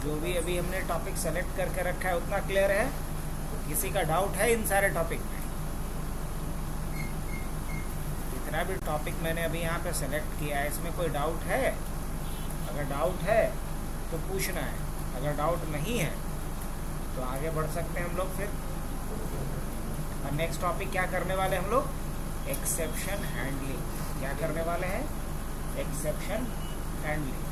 जो भी अभी हमने टॉपिक सेलेक्ट करके रखा है उतना क्लियर है? किसी का डाउट है इन सारे टॉपिक में? जितना भी टॉपिक मैंने अभी यहाँ पे सेलेक्ट किया है इसमें कोई डाउट है? अगर डाउट है तो पूछना है, अगर डाउट नहीं है तो आगे बढ़ सकते हैं हम लोग फिर। और नेक्स्ट टॉपिक क्या करने वाले हम लोग? Exception handling. क्या करने वाले हैं? Exception handling.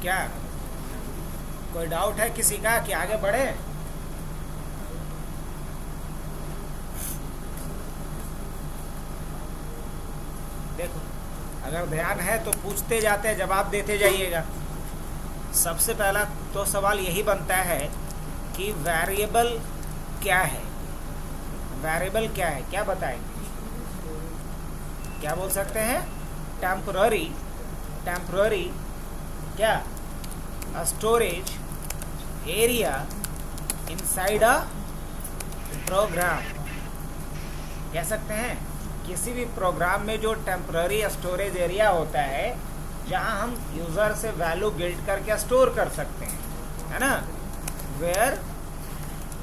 क्या कोई डाउट है किसी का कि आगे बढ़े? देखो, अगर ध्यान है तो पूछते जाते, जवाब देते जाइएगा। सबसे पहला तो सवाल यही बनता है कि वेरिएबल क्या है? वेरिएबल क्या है, क्या बताएंगे? क्या बोल सकते हैं? टेम्पररी। टेम्पररी क्या? a storage area inside a program। कह सकते हैं किसी भी प्रोग्राम में जो टेम्पररी स्टोरेज एरिया होता है जहां हम यूजर से वैल्यू गिल्ट करके स्टोर कर सकते हैं, है ना? Where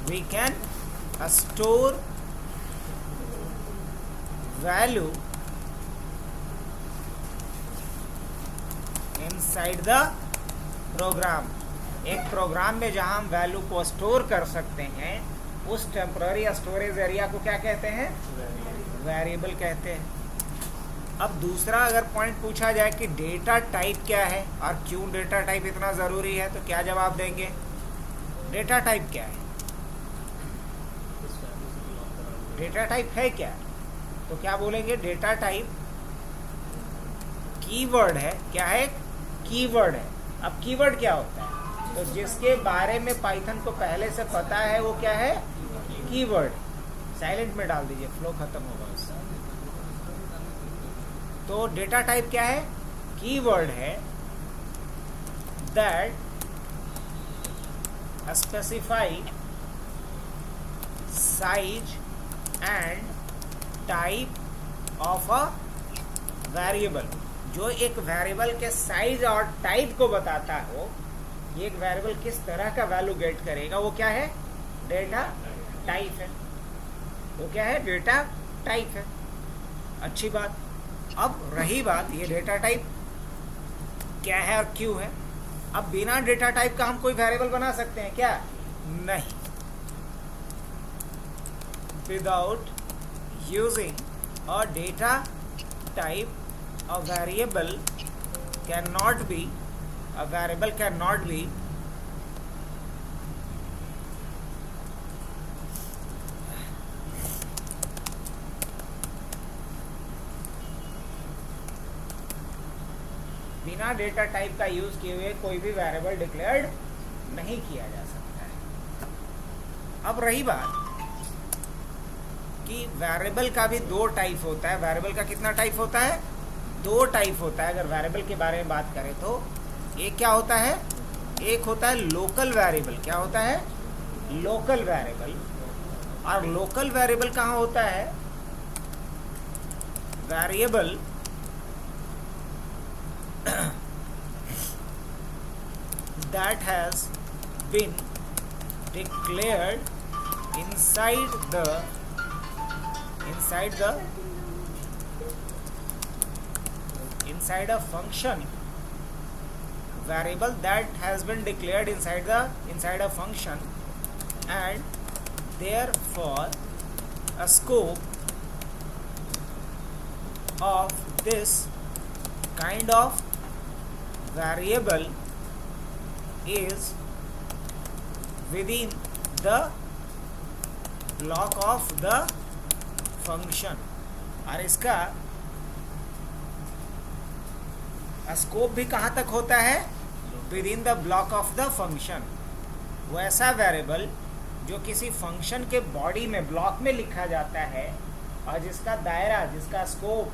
we can store value inside the program. एक प्रोग्राम में जहां हम वैल्यू को स्टोर कर सकते हैं उस टेम्पररी स्टोरेज एरिया को क्या कहते हैं? वेरिएबल कहते हैं। अब दूसरा अगर पॉइंट पूछा जाए कि डेटा टाइप क्या है और क्यों डेटा टाइप इतना ज़रूरी है, तो क्या जवाब देंगे? डेटा टाइप क्या है? डेटा टाइप है क्या? तो क्या बोलेंगे? डेटा टाइप कीवर्ड है। क्या है? कीवर्ड है। अब कीवर्ड क्या होता है? तो जिसके बारे में पाइथन को पहले से पता है वो क्या है? कीवर्ड। साइलेंट में डाल दीजिए, फ्लो खत्म होगा उससे। तो डेटा टाइप क्या है? कीवर्ड है that specify size and type of a variable. जो एक वेरिएबल के साइज और टाइप को बताता हो, ये एक वेरिएबल किस तरह का वैल्यू गेट करेगा, वो क्या है? डेटा टाइप है। वो क्या है? डेटा टाइप है। अच्छी बात। अब रही बात ये डेटा टाइप क्या है और क्यों है। अब बिना डेटा टाइप का हम कोई वेरिएबल बना सकते हैं क्या? नहीं। Without using a data type a variable cannot be बिना डेटा टाइप का यूज किए हुए कोई भी वेरिएबल डिक्लेयर्ड नहीं किया जा सकता है। अब रही बात कि वेरिएबल का भी दो टाइप होता है। वेरिएबल का कितना टाइप होता है? दो टाइप होता है। अगर वेरिएबल के बारे में बात करें तो एक क्या होता है? एक होता है लोकल वेरिएबल। क्या होता है? Local variable. और लोकल वेरिएबल कहाँ होता है? Variable that has been declared inside a function. Variable that has been declared inside a function, and therefore a scope of this kind of variable is within the block of the function। और इसका scope भी कहाँ तक होता है? With in the block of the function. वैसा variable जो किसी फंक्शन के बॉडी में, ब्लॉक में लिखा जाता है और जिसका दायरा, जिसका स्कोप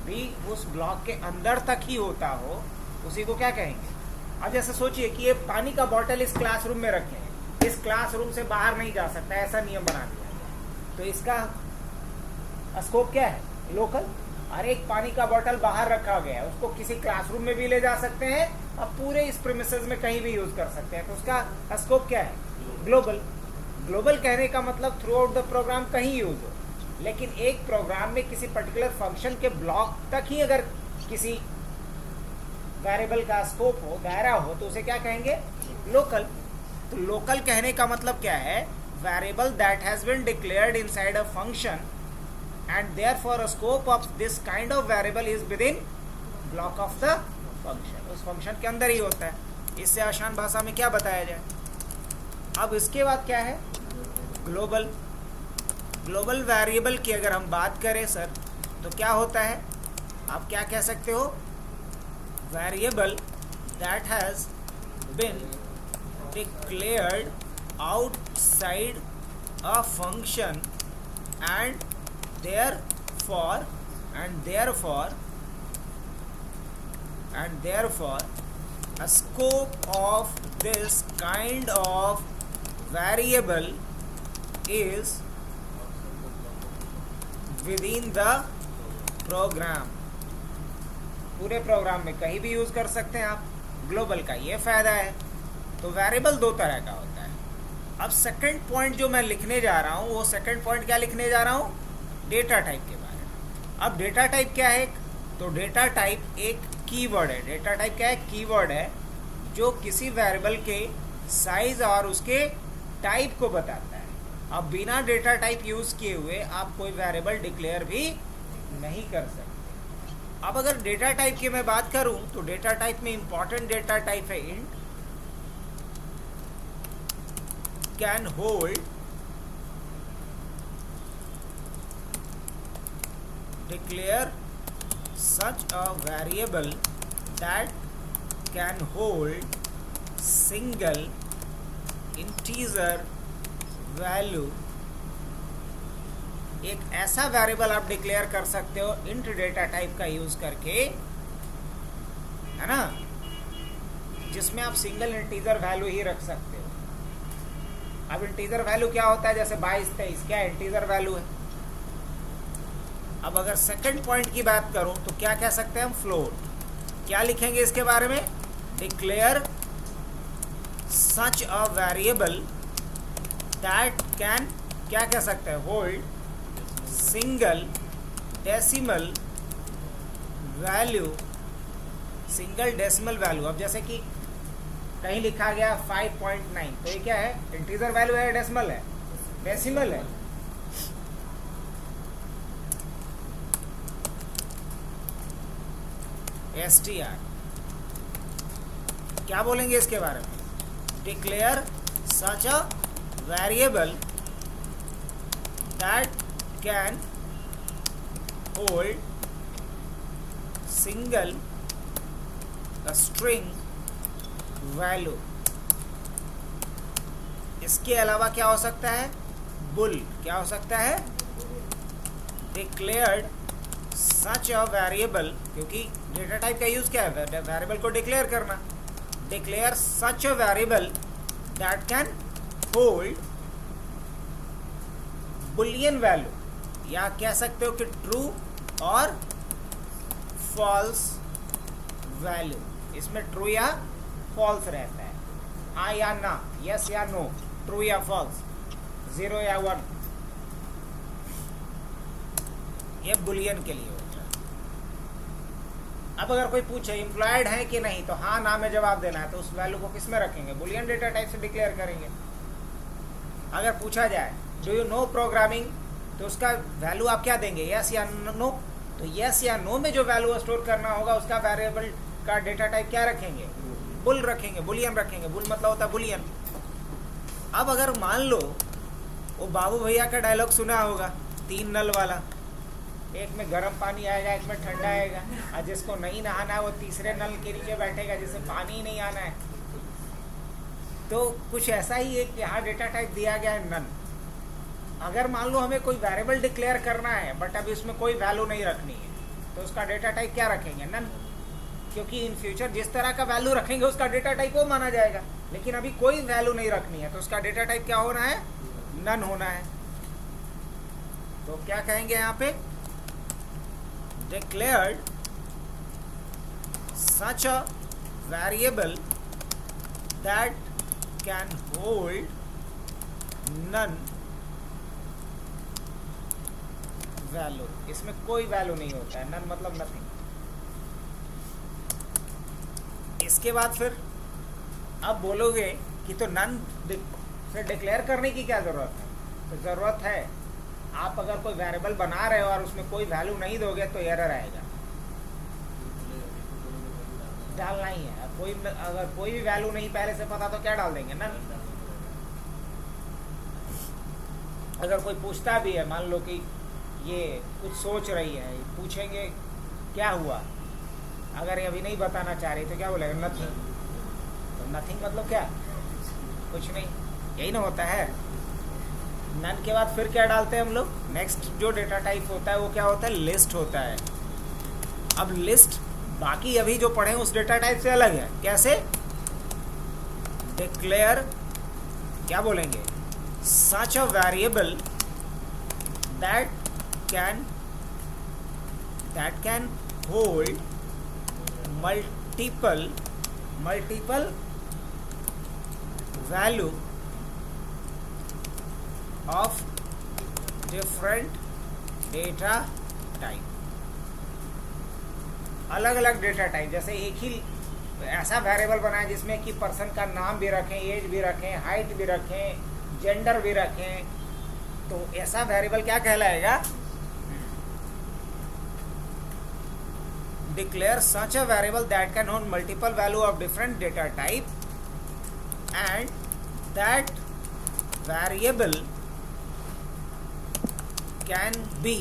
भी उस ब्लॉक के अंदर तक ही होता हो, उसी को क्या कहेंगे। अब जैसे सोचिए कि ये पानी का बॉटल इस क्लासरूम में रखे हैं, इस क्लासरूम से बाहर नहीं जा सकता, ऐसा नियम बना दिया गया, तो इसका स्कोप क्या है, लोकल। और एक पानी का बॉटल बाहर रखा गया है, उसको किसी क्लासरूम में भी ले जा सकते हैं और पूरे इस प्रीमिसेस में कहीं भी यूज कर सकते हैं, तो उसका स्कोप क्या है, ग्लोबल। ग्लोबल कहने का मतलब थ्रू आउट द प्रोग्राम कहीं यूज हो, लेकिन एक प्रोग्राम में किसी पर्टिकुलर फंक्शन के ब्लॉक तक ही अगर किसी वेरिएबल का स्कोप हो, दायरा हो, तो उसे क्या कहेंगे, लोकल। तो लोकल कहने का मतलब क्या है, variable that has been declared inside a function and therefore a scope of this kind of variable is within block of the function, उस फंक्शन के अंदर ही होता है। इससे आसान भाषा में क्या बताया जाए। अब इसके बाद क्या है, ग्लोबल। ग्लोबल वेरिएबल की अगर हम बात करें सर, तो क्या होता है, आप क्या कह सकते हो, variable that has been declared outside a function and therefore a scope of this kind of variable is within the program। पूरे प्रोग्राम में कहीं भी यूज कर सकते हैं आप। ग्लोबल का ये फायदा है। तो वेरिएबल दो तरह का होता है। अब सेकंड पॉइंट जो मैं लिखने जा रहा हूँ, वो सेकंड पॉइंट क्या लिखने जा रहा हूँ, डेटा टाइप के बारे में। अब डेटा टाइप क्या है, तो डेटा टाइप एक कीवर्ड है। डेटा टाइप क्या है, कीवर्ड है जो किसी वेरिएबल के साइज और उसके टाइप को बताता है। अब बिना डेटा टाइप यूज किए हुए आप कोई वेरिएबल डिक्लेयर भी नहीं कर सकते। अब अगर डेटा टाइप की मैं बात करूं, तो डेटा टाइप में इंपॉर्टेंट डेटा टाइप है int, can hold, declare such a variable that can hold single integer value। एक ऐसा वेरिएबल आप डिक्लेयर कर सकते हो इंट डेटा टाइप का यूज करके, है ना, जिसमें आप सिंगल इंटीजर वैल्यू ही रख सकते हो। अब इंटीजर वैल्यू क्या होता है, जैसे 22, 23 क्या इंटीजर वैल्यू है। अब अगर सेकंड पॉइंट की बात करूं, तो क्या कह सकते हैं हम, फ्लोट। क्या लिखेंगे इसके बारे में, declare such a variable that can, क्या कह सकते हैं, hold single decimal value, single decimal value. अब जैसे कि कहीं लिखा गया 5.9, तो ये क्या है, इंटीजर वैल्यू है, डेसिमल है, डेसिमल है। STR क्या बोलेंगे इसके बारे में, declare such a variable that can hold single string value. इसके अलावा क्या हो सकता है, बुल। क्या हो सकता है, डिक्लेयर्ड सच अ वेरिएबल, क्योंकि डेटा टाइप का यूज क्या है, वेरिएबल को डिक्लेयर करना। Declare such a variable that can hold Boolean value, या कह सकते हो कि ट्रू और फॉल्स वैल्यू। इसमें ट्रू या फॉल्स रहता है, हाँ या ना, यस या नो, ट्रू या फॉल्स, 0 या 1, ये बुलियन के लिए होता है। अब अगर कोई पूछे एम्प्लॉयड है कि नहीं, तो हाँ ना में जवाब देना है, तो उस वैल्यू को किस में रखेंगे, बुलियन डेटा टाइप से डिक्लेयर करेंगे। अगर पूछा जाए डू यू नो प्रोग्रामिंग, तो उसका वैल्यू आप क्या देंगे, यस या नो। तो यस या नो में जो वैल्यू स्टोर करना होगा, उसका वेरिएबल का डेटा टाइप क्या रखेंगे, बुल रखेंगे, बुलियन रखेंगे। बुल मतलब होता है बुलियन। अब अगर मान लो वो बाबू भैया का डायलॉग सुना होगा, 3 नल वाला, एक में गर्म पानी आएगा, एक में ठंडा आएगा, और जिसको नहीं नहाना है वो तीसरे नल के नीचे बैठेगा जिससे पानी ही नहीं आना है। तो कुछ ऐसा ही एक यहाँ डेटा टाइप दिया गया है, नन। अगर मान लो हमें कोई वेरिएबल डिक्लेयर करना है, बट अभी उसमें कोई वैल्यू नहीं रखनी है, तो उसका डेटा टाइप क्या रखेंगे? नन, क्योंकि इन फ्यूचर जिस तरह का वैल्यू रखेंगे उसका डेटा टाइप वो माना जाएगा। लेकिन अभी कोई वैल्यू नहीं रखनी है तो उसका डेटा टाइप क्या होना है? नन होना है। तो क्या कहेंगे यहाँ पे? Declared such a variable that can hold none value. इसमें कोई वैल्यू नहीं होता है, नन मतलब नथिंग। इसके बाद फिर अब बोलोगे कि तो नन फिर डिक्लेयर करने की क्या जरूरत है? तो जरूरत है, आप अगर कोई वेरिएबल बना रहे हो और उसमें कोई वैल्यू नहीं दोगे तो एरर आएगा। डालना ही है। अगर कोई भी वैल्यू नहीं पहले से पता तो क्या डाल देंगे? नन। अगर कोई पूछता भी है, मान लो कि ये कुछ सोच रही है, पूछेंगे क्या हुआ, अगर ये अभी नहीं बताना चाह रही तो क्या बोलेगा? नथिंग। तो नथिंग मतलब क्या? कुछ नहीं, यही ना होता है। नन के बाद फिर क्या डालते हैं हम लोग? नेक्स्ट जो डेटा टाइप होता है वो क्या होता है? लिस्ट होता है। अब लिस्ट बाकी अभी जो पढ़े उस डेटा टाइप से अलग है। कैसे? डिक्लेयर क्या बोलेंगे? Such a variable that can hold multiple value of different data type. अलग अलग डेटा टाइप, जैसे एक ही ऐसा वेरिएबल बनाए जिसमें कि पर्सन का नाम भी रखें, एज भी रखें, हाइट भी रखें, जेंडर भी रखें, तो ऐसा वेरिएबल क्या कहलाएगा? Declare such a variable that can hold multiple value of different data type and that variable can be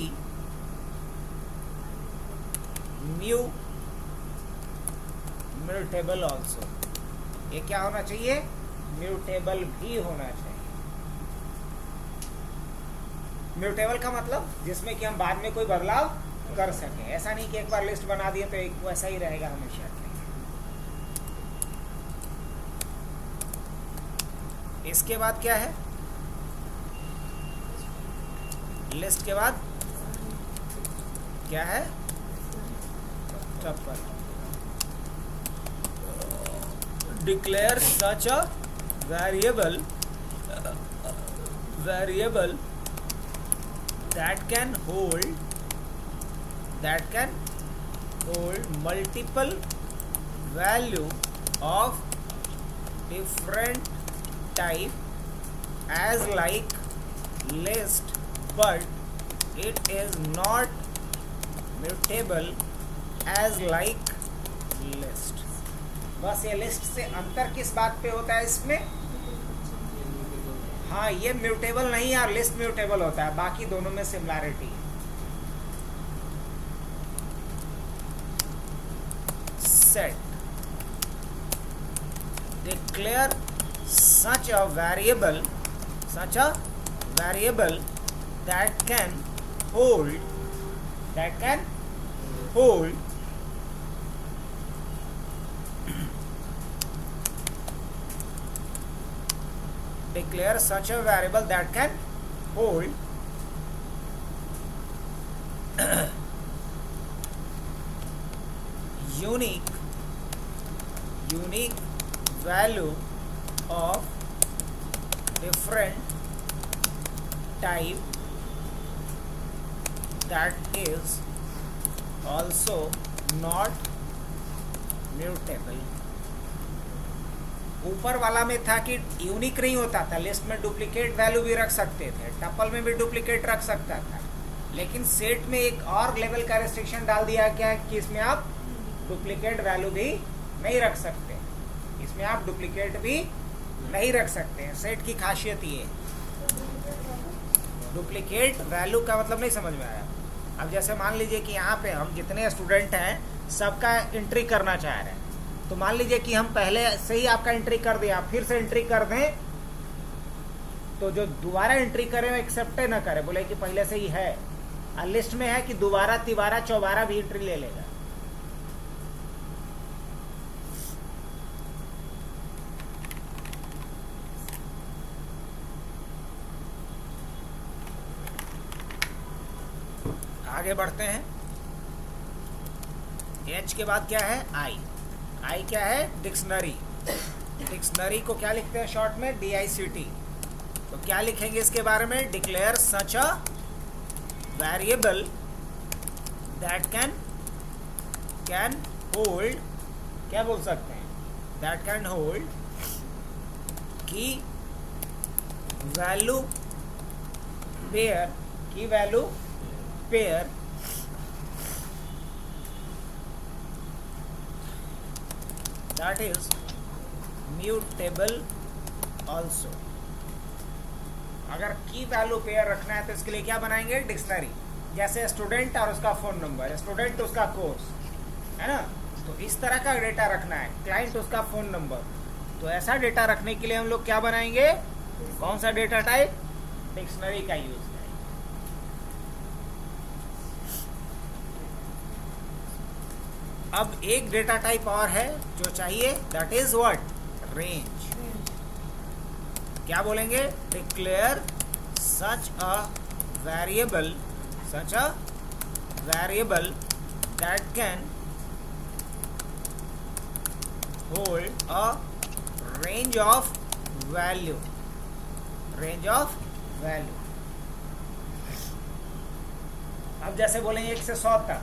mutable also। ये क्या होना चाहिए? म्यूटेबल भी होना चाहिए। म्यूटेबल का मतलब जिसमें कि हम बाद में कोई बदलाव कर सके। ऐसा नहीं कि एक बार लिस्ट बना दिए तो एक वैसा ही रहेगा हमेशा। इसके बाद क्या है? लिस्ट के बाद क्या है? Tuple. Declare such a variable that can hold multiple value of different type as like list, but it is not mutable as like list। बस ये लिस्ट से अंतर किस बात पे होता है इसमें? हाँ, ये म्यूटेबल नहीं है और लिस्ट म्यूटेबल होता है, बाकी दोनों में सिमिलैरिटी है। Set declare such a variable that can hold declare such a variable that can hold unique value of different type that is also not mutable। ऊपर वाला में था कि यूनिक नहीं होता था, लिस्ट में डुप्लीकेट वैल्यू भी रख सकते थे, टपल में भी डुप्लीकेट रख सकता था, लेकिन सेट में एक और लेवल का रेस्ट्रिक्शन डाल दिया क्या कि इसमें आप डुप्लीकेट वैल्यू भी नहीं रख सकते, इसमें आप डुप्लीकेट भी नहीं रख सकते हैं। सेट की खासियत ये डुप्लीकेट वैल्यू का मतलब नहीं समझ में आया। अब जैसे मान लीजिए कि यहाँ पे हम जितने स्टूडेंट हैं सबका एंट्री करना चाह रहे हैं, तो मान लीजिए कि हम पहले से ही आपका एंट्री कर दिया, फिर से एंट्री कर दें तो जो दोबारा एंट्री करें वो एक्सेप्ट ना करे, बोले कि पहले से ही है, लिस्ट में है कि दोबारा तिबारा चौबारा भी एंट्री ले लेगा। आगे बढ़ते हैं। एच के बाद क्या है? आई। आई क्या है? डिक्शनरी। डिक्शनरी को क्या लिखते हैं शॉर्ट में? DICT। तो क्या लिखेंगे इसके बारे में? Declare such a variable that can hold, क्या बोल सकते हैं? दैट कैन होल्ड की value pair that is mutable also। अगर की वैल्यू पेयर रखना है तो इसके लिए क्या बनाएंगे? डिक्शनरी। जैसे स्टूडेंट और उसका फोन नंबर, स्टूडेंट उसका कोर्स, है ना? तो इस तरह का डेटा रखना है, क्लाइंट उसका फोन नंबर। तो ऐसा डेटा रखने के लिए हम लोग क्या बनाएंगे? कौन सा डेटा टाइप? डिक्शनरी का यूज करेंगे। अब एक डेटा टाइप और है जो चाहिए, दैट इज व्हाट? रेंज। क्या बोलेंगे? Declare such a variable that can hold a range of value. अब जैसे बोलेंगे 1 से 100 तक,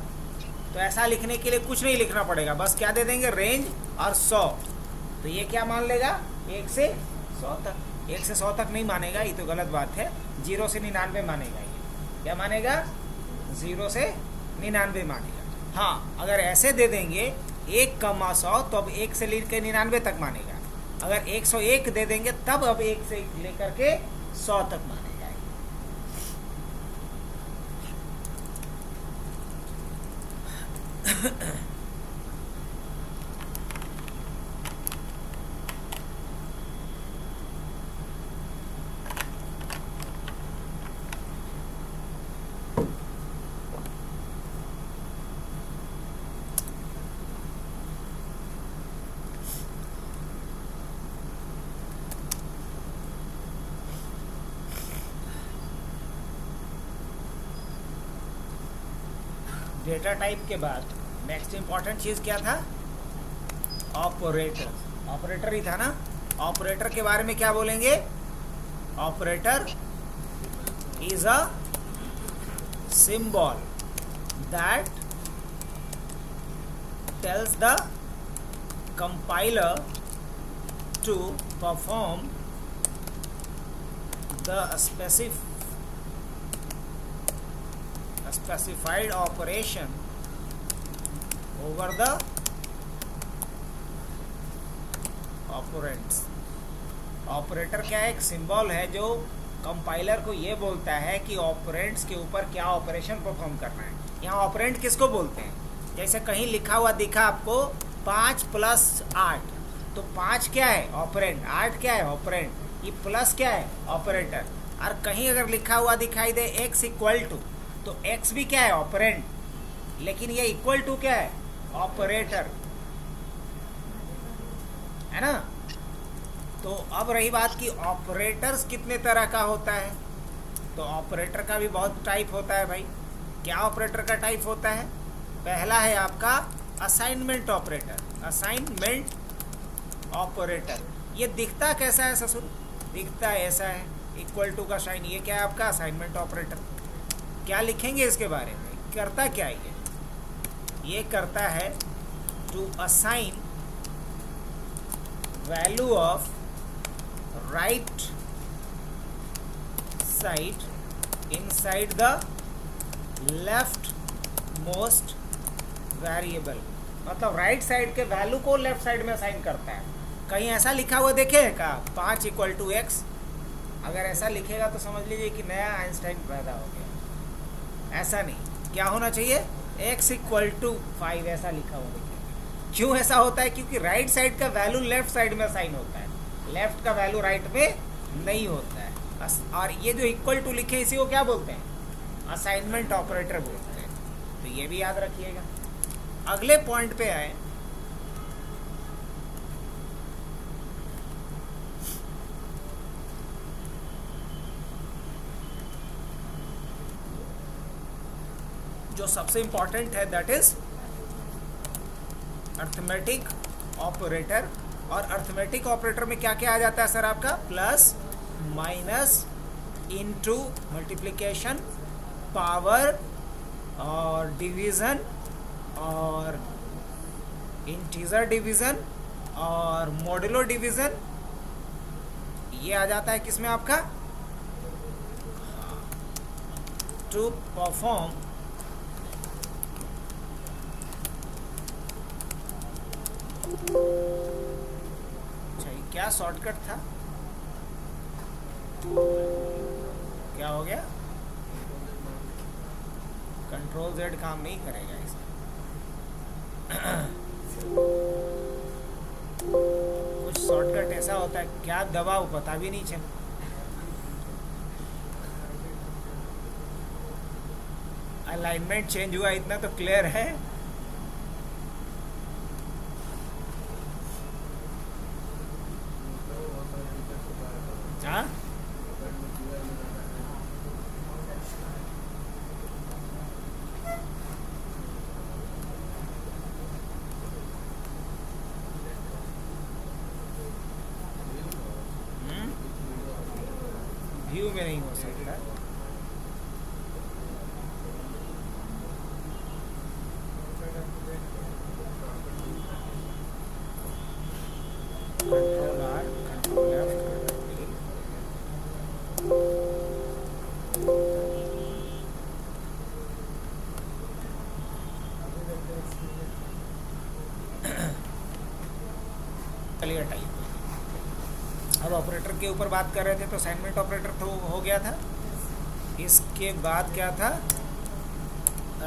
तो ऐसा लिखने के लिए कुछ नहीं लिखना पड़ेगा, बस क्या दे देंगे? रेंज और 100। तो ये क्या मान लेगा? 1 से 100 तक। 1 से 100 तक नहीं मानेगा, ये तो गलत बात है। 0 से 99 मानेगा। ये क्या मानेगा? 0 से 99 मानेगा। हाँ, अगर ऐसे दे देंगे 1,100 तो अब 1 से लेकर 99 तक मानेगा। अगर 101 दे देंगे तब अब 1 से लेकर के 100 तक मानेगा। डेटा टाइप के बाद नेक्स्ट इंपॉर्टेंट चीज क्या था? ऑपरेटर। ऑपरेटर ही था ना? ऑपरेटर के बारे में क्या बोलेंगे? Operator is a symbol that tells the compiler to perform the specified operation over the operands। Operator क्या है? एक सिंबल है जो कंपाइलर को ये बोलता है कि ऑपरेंड्स के ऊपर क्या ऑपरेशन परफॉर्म करना है। यहाँ ऑपरेंड किसको बोलते हैं? जैसे कहीं लिखा हुआ दिखा आपको 5 + 8, तो 5 क्या है? ऑपरेंड। 8 क्या है? ऑपरेंड। ये प्लस क्या है? ऑपरेटर। और कहीं अगर लिखा हुआ दिखाई दे x = तो x भी क्या है? ऑपरेंड। लेकिन ये इक्वल टू क्या है? ऑपरेटर, है ना? तो अब रही बात कि ऑपरेटर्स कितने तरह का होता है। तो ऑपरेटर का भी बहुत टाइप होता है भाई। क्या ऑपरेटर का टाइप होता है? पहला है आपका असाइनमेंट ऑपरेटर। असाइनमेंट ऑपरेटर ये दिखता कैसा है ससुर? दिखता ऐसा है, इक्वल टू का साइन। ये क्या है आपका? Assignment operator. क्या लिखेंगे इसके बारे में? करता क्या है ये करता है to assign value of right side inside the left most variable. मतलब राइट साइड के वैल्यू को लेफ्ट साइड में असाइन करता है। कहीं ऐसा लिखा हुआ देखे है का 5 = x? अगर ऐसा लिखेगा तो समझ लीजिए कि नया आइंस्टाइन पैदा हो गया। ऐसा नहीं, क्या होना चाहिए? x = 5 ऐसा लिखा हुआ देखिए। क्यों ऐसा होता है? क्योंकि राइट साइड का वैल्यू लेफ्ट साइड में असाइन होता है, लेफ्ट का वैल्यू राइट में नहीं होता है। और ये जो इक्वल टू लिखे इसी को क्या बोलते हैं? असाइनमेंट ऑपरेटर बोलते हैं। तो ये भी याद रखिएगा। अगले पॉइंट पे आए, जो सबसे इंपॉर्टेंट है, दैट इज अर्थमेटिक ऑपरेटर। और अर्थमेटिक ऑपरेटर में क्या क्या आ जाता है सर आपका? Plus, minus, into, multiplication, power और डिवीज़न और इंटीजर डिवीज़न और मॉडुलो डिवीज़न। ये आ जाता है किसमें आपका? टू परफॉर्म क्या शॉर्टकट था? क्या हो गया? कंट्रोल Z काम नहीं करेगा इसमें। कुछ शॉर्टकट ऐसा होता है, क्या दबाओ पता भी नहीं चला। अलाइनमेंट चेंज हुआ, इतना तो क्लियर है। हाँ, व्यू में नहीं हो सकता। Control R, control F, clear type. अब ऑपरेटर के ऊपर बात कर रहे थे तो असाइनमेंट ऑपरेटर तो हो गया था। इसके बाद क्या था?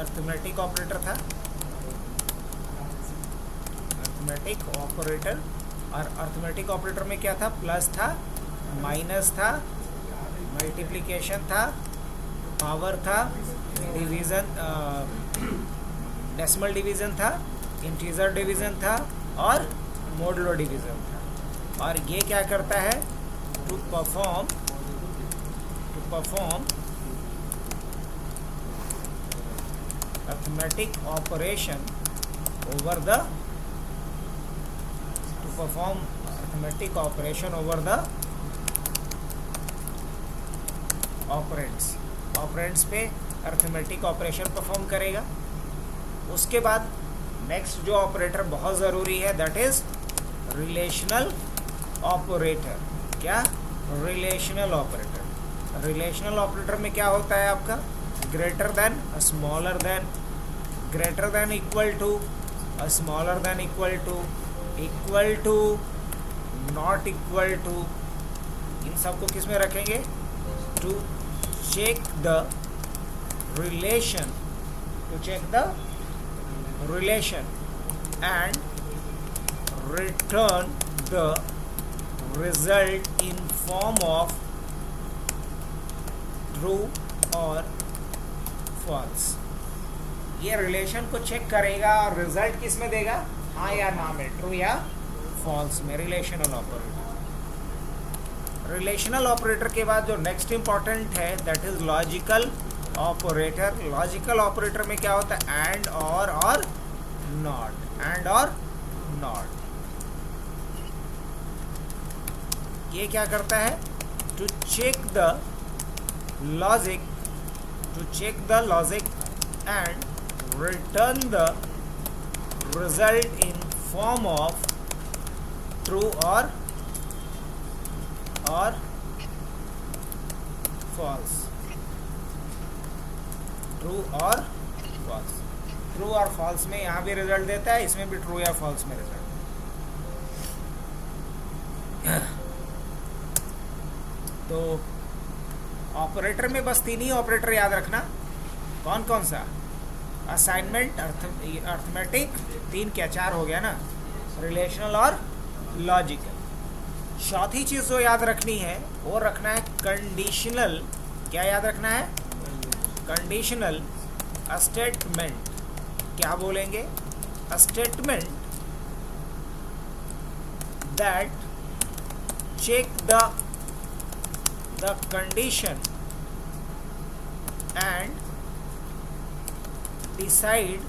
अर्थमेटिक ऑपरेटर था, अर्थमेटिक ऑपरेटर। और अर्थमेटिक ऑपरेटर में क्या था? प्लस था, माइनस था, मल्टीप्लिकेशन था, पावर था, डिवीज़न, डेसिमल डिवीज़न था, इंटीजर डिवीज़न था और मॉडुलो डिवीज़न था। और ये क्या करता है? To perform arithmetic operation over the operands पे अर्थमेटिक ऑपरेशन परफॉर्म करेगा। उसके बाद नेक्स्ट जो ऑपरेटर बहुत ज़रूरी है, दैट इज रिलेशनल ऑपरेटर। क्या? Relational operator. रिलेशनल ऑपरेटर में क्या होता है आपका? Greater than, smaller than, greater than, equal to, smaller than, equal to, not equal to. इन सबको किस में रखेंगे? To check the relation, and return the result in form of true और फॉल्स। ये रिलेशन को चेक करेगा और रिजल्ट किस में देगा? हाँ या ना में, ट्रू या फॉल्स में। Relational operator. रिलेशनल ऑपरेटर के बाद जो नेक्स्ट इंपॉर्टेंट है, that is logical operator. Logical operator में क्या होता है? एंड, और नॉट। एंड और नॉट। ये क्या करता है? To check the logic and return the result in form of true और फॉल्स। ट्रू और फॉल्स में यहाँ भी रिजल्ट देता है, इसमें भी ट्रू या फॉल्स में रिजल्ट। तो ऑपरेटर में बस 3 ही ऑपरेटर याद रखना। कौन कौन सा? असाइनमेंट, अर्थमेटिक, 3 क्या 4 हो गया ना, रिलेशनल और लॉजिकल। चौथी चीज़ जो याद रखनी है वो रखना है कंडीशनल। क्या याद रखना है? कंडीशनल स्टेटमेंट क्या बोलेंगे? Statement that check the condition and decide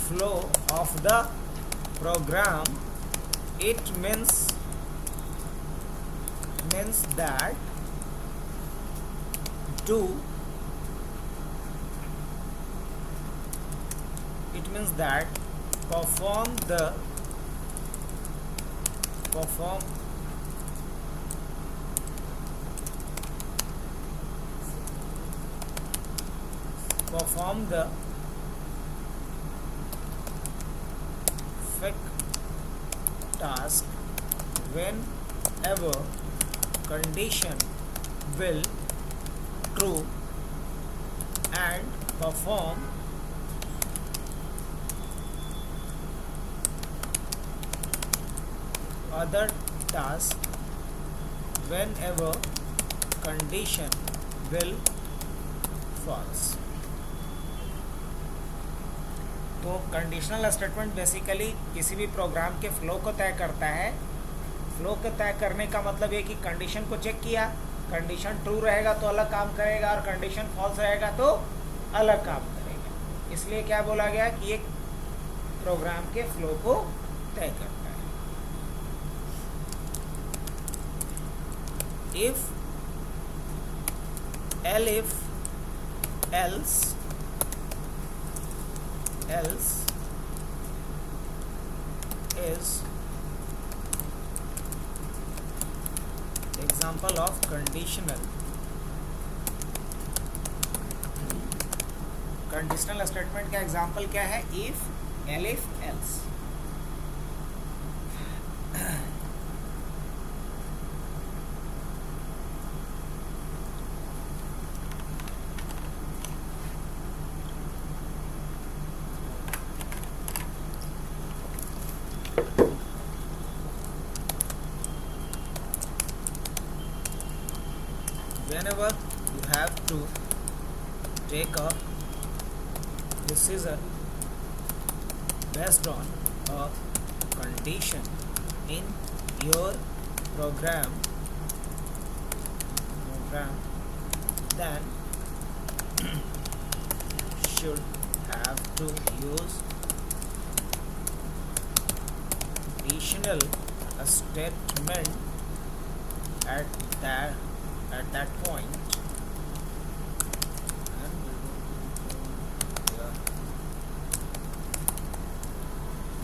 flow of the program. It means that perform the fake task whenever condition will true and perform other task whenever condition will false. तो conditional statement basically किसी भी programme के flow को तय करता है। Flow को तय करने का मतलब ये कि कंडीशन को चेक किया, कंडीशन ट्रू रहेगा तो अलग काम करेगा और कंडीशन फॉल्स रहेगा तो अलग काम करेगा। इसलिए क्या बोला गया कि एक प्रोग्राम के फ्लो को तय करता है। If else is example of conditional statement का एग्जांपल क्या है? if else। Whenever you have to take a decision based on a condition in your program, then should have to use conditional statement at that point.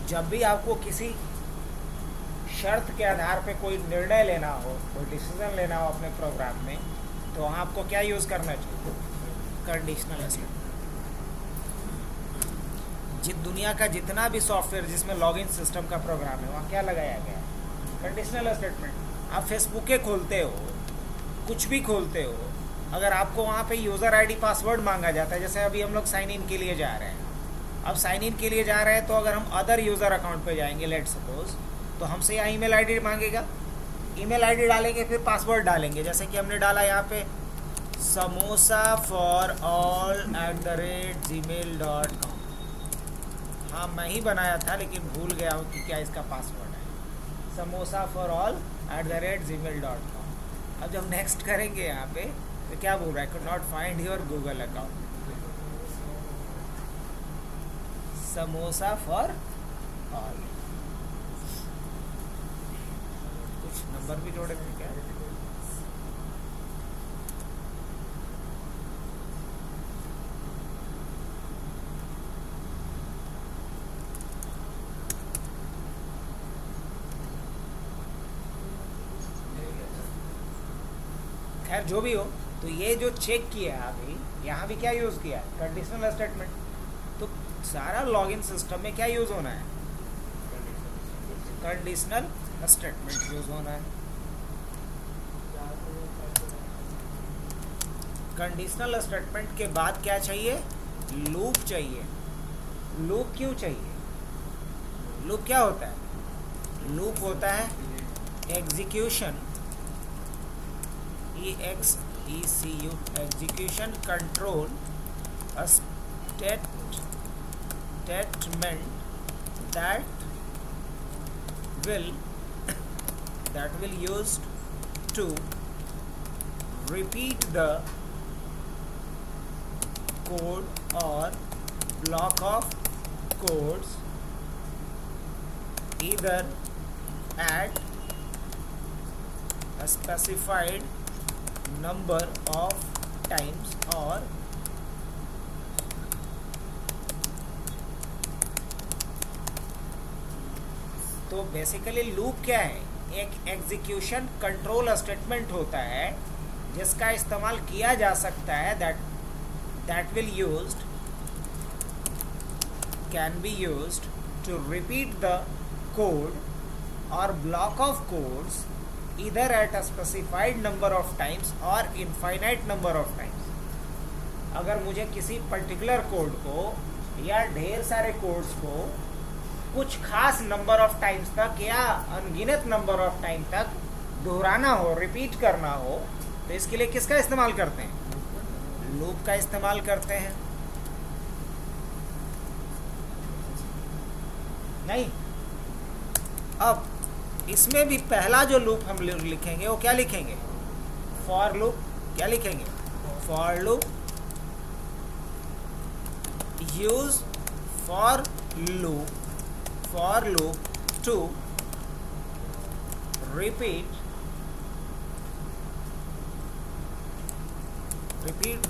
जब भी आपको किसी शर्त के आधार पे कोई निर्णय लेना हो, कोई डिसीजन लेना हो अपने प्रोग्राम में, तो वहाँ आपको क्या यूज़ करना चाहिए? Conditional statement. दुनिया का जितना भी सॉफ्टवेयर जिसमें लॉगिन सिस्टम का प्रोग्राम है वहाँ क्या लगाया गया है? Conditional statement. आप फेसबुक खोलते हो, कुछ भी खोलते हो, अगर आपको वहाँ पे यूज़र आईडी पासवर्ड मांगा जाता है, जैसे अभी हम लोग साइन इन के लिए जा रहे हैं, अब साइन इन के लिए जा रहे हैं तो अगर हम अदर यूज़र अकाउंट पे जाएंगे लेट सपोज, तो हमसे यहाँ ईमेल आईडी मांगेगा, ईमेल आईडी डालेंगे, फिर पासवर्ड डालेंगे, जैसे कि हमने डाला यहाँ पे samosaforall@gmail.com। हाँ मैं ही बनाया था लेकिन भूल गया हूँ कि क्या इसका पासवर्ड है, samosaforall@gmail.com। अब जब नेक्स्ट करेंगे यहाँ पे तो क्या बोल रहा है? Could not find your Google account. Samosa for all. कुछ नंबर भी जोड़े थे क्या? खैर जो भी हो, तो ये जो चेक किया है अभी यहाँ भी क्या यूज़ किया है? Conditional statement. तो सारा लॉगिन सिस्टम में क्या यूज़ होना है? कंडीशनल स्टेटमेंट यूज़ होना है। कंडीशनल स्टेटमेंट के बाद क्या चाहिए? लूप चाहिए। लूप क्यों चाहिए? लूप क्या होता है? लूप होता है execution EXECU, execution control a statement that will used to repeat the code or block of codes either at a specified number of times or तो बेसिकली लूप क्या है? एक एग्जीक्यूशन कंट्रोल स्टेटमेंट होता है जिसका इस्तेमाल किया जा सकता है that will used can be used to repeat the code or block of codes either at a specified number of times or infinite number of times. अगर मुझे किसी पर्टिकुलर कोड को या ढेर सारे कोड्स को कुछ खास नंबर ऑफ टाइम्स तक या अनगिनत नंबर ऑफ टाइम तक दोहराना हो, रिपीट करना हो, तो इसके लिए किसका इस्तेमाल करते हैं? लूप का इस्तेमाल करते हैं। नहीं, अब इसमें भी पहला जो लूप हम लिखेंगे वो क्या लिखेंगे? For loop. क्या लिखेंगे? For loop use for loop to repeat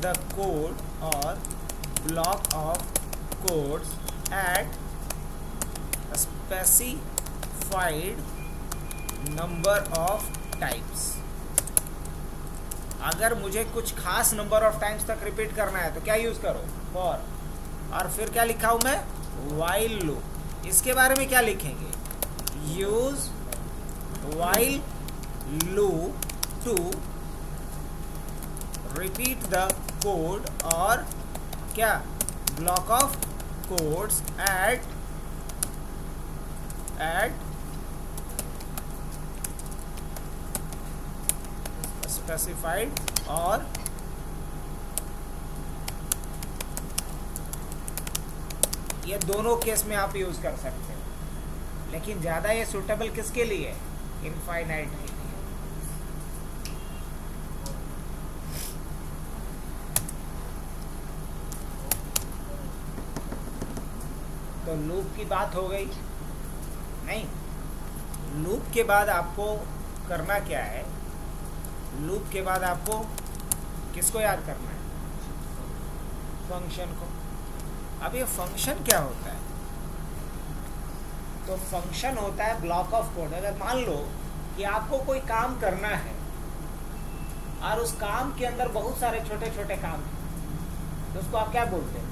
the code or block of codes at a specified number of times. अगर मुझे कुछ खास नंबर ऑफ टाइम्स तक रिपीट करना है तो क्या यूज करो? फॉर। और फिर क्या लिखा हूं मैं? while loop. इसके बारे में क्या लिखेंगे? Use while loop to repeat the code और क्या? block of codes at specified और ये दोनों केस में आप यूज कर सकते हैं, लेकिन ज़्यादा ये सूटेबल किसके लिए? इनफाइनाइट के लिए। तो लूप की बात हो गई। नहीं, लूप के बाद आपको करना क्या है? लूप के बाद आपको किसको याद करना है? फंक्शन को। अब ये फंक्शन क्या होता है? तो फंक्शन होता है ब्लॉक ऑफ कोड। अगर मान लो कि आपको कोई काम करना है और उस काम के अंदर बहुत सारे छोटे छोटे काम हैं, तो उसको आप क्या बोलते हैं?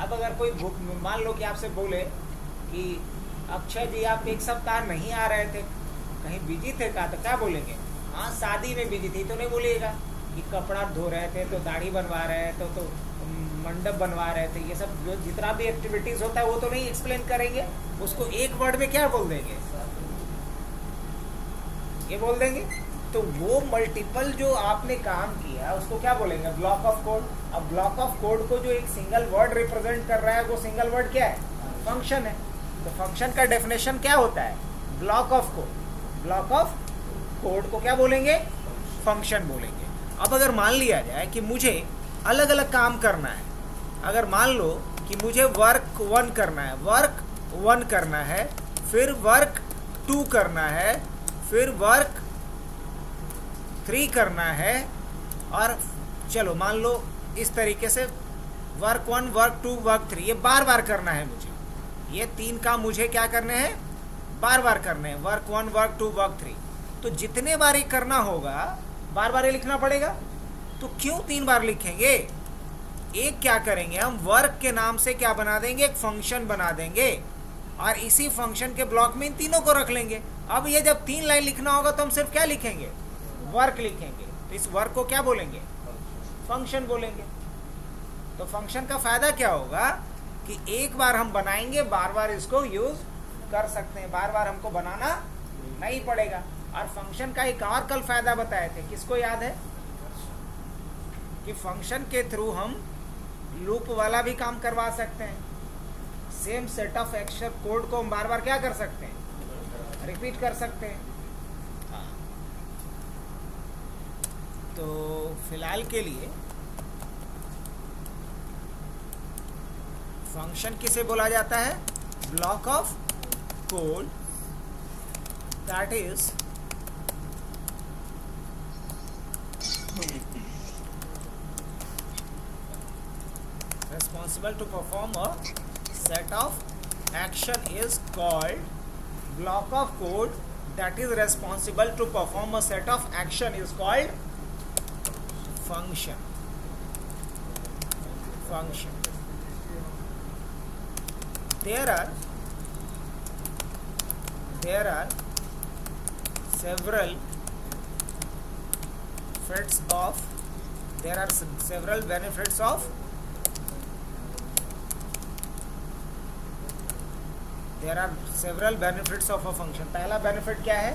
अब अगर कोई मान लो कि आपसे बोले कि अक्षय जी आप एक सप्ताह नहीं आ रहे थे, कहीं बिजी थे का, तो क्या बोलेंगे? हाँ शादी में बिजी थी। तो नहीं बोलिएगा कि कपड़ा धो रहे थे, तो दाढ़ी बनवा रहे थे, तो मंडप बनवा रहे थे। ये सब जो जितना भी एक्टिविटीज होता है वो तो नहीं एक्सप्लेन करेंगे, उसको एक वर्ड में क्या बोल देंगे? ये बोल देंगे। तो वो मल्टीपल जो आपने काम किया उसको क्या बोलेंगे? Block of code. अब ब्लॉक ऑफ कोड को जो एक सिंगल वर्ड रिप्रेजेंट कर रहा है वो सिंगल वर्ड क्या है? फंक्शन है। तो फंक्शन का डेफिनेशन क्या होता है? Block of code. Block of code को क्या बोलेंगे? फंक्शन बोलेंगे। अब अगर मान लिया जाए कि मुझे अलग अलग काम करना है, अगर मान लो कि मुझे वर्क 1 करना है, वर्क 1 करना है, फिर वर्क 2 करना है, फिर वर्क 3 करना है, और चलो मान लो इस तरीके से वर्क 1, वर्क 2, वर्क 3 ये बार बार करना है मुझे। ये 3 काम मुझे क्या करने हैं? बार बार करने हैं। Work 1, work 2, work 3। तो जितने बार ये करना होगा बार बार ये लिखना पड़ेगा। तो क्यों 3 बार लिखेंगे? एक क्या करेंगे हम? वर्क के नाम से क्या बना देंगे? एक फंक्शन बना देंगे और इसी फंक्शन के ब्लॉक में इन तीनों को रख लेंगे। अब ये जब 3 लाइन लिखना होगा तो हम सिर्फ क्या लिखेंगे? वर्क लिखेंगे। तो इस वर्क को क्या बोलेंगे? फंक्शन बोलेंगे। तो फंक्शन का फायदा क्या होगा कि एक बार हम बनाएंगे, बार बार इसको यूज कर सकते हैं, बार बार हमको बनाना नहीं पड़ेगा। और फंक्शन का एक और कल फायदा बताए थे, किसको याद है? कि फंक्शन के थ्रू हम लूप वाला भी काम करवा सकते हैं। Same set of action code को हम बार बार क्या कर सकते हैं? रिपीट कर सकते हैं। तो फिलहाल के लिए फंक्शन किसे बोला जाता है? Block of code that is responsible to perform a set of action is called block of code that is responsible to perform a set of action is called function. There are several benefits of a function. पहला benefit क्या है?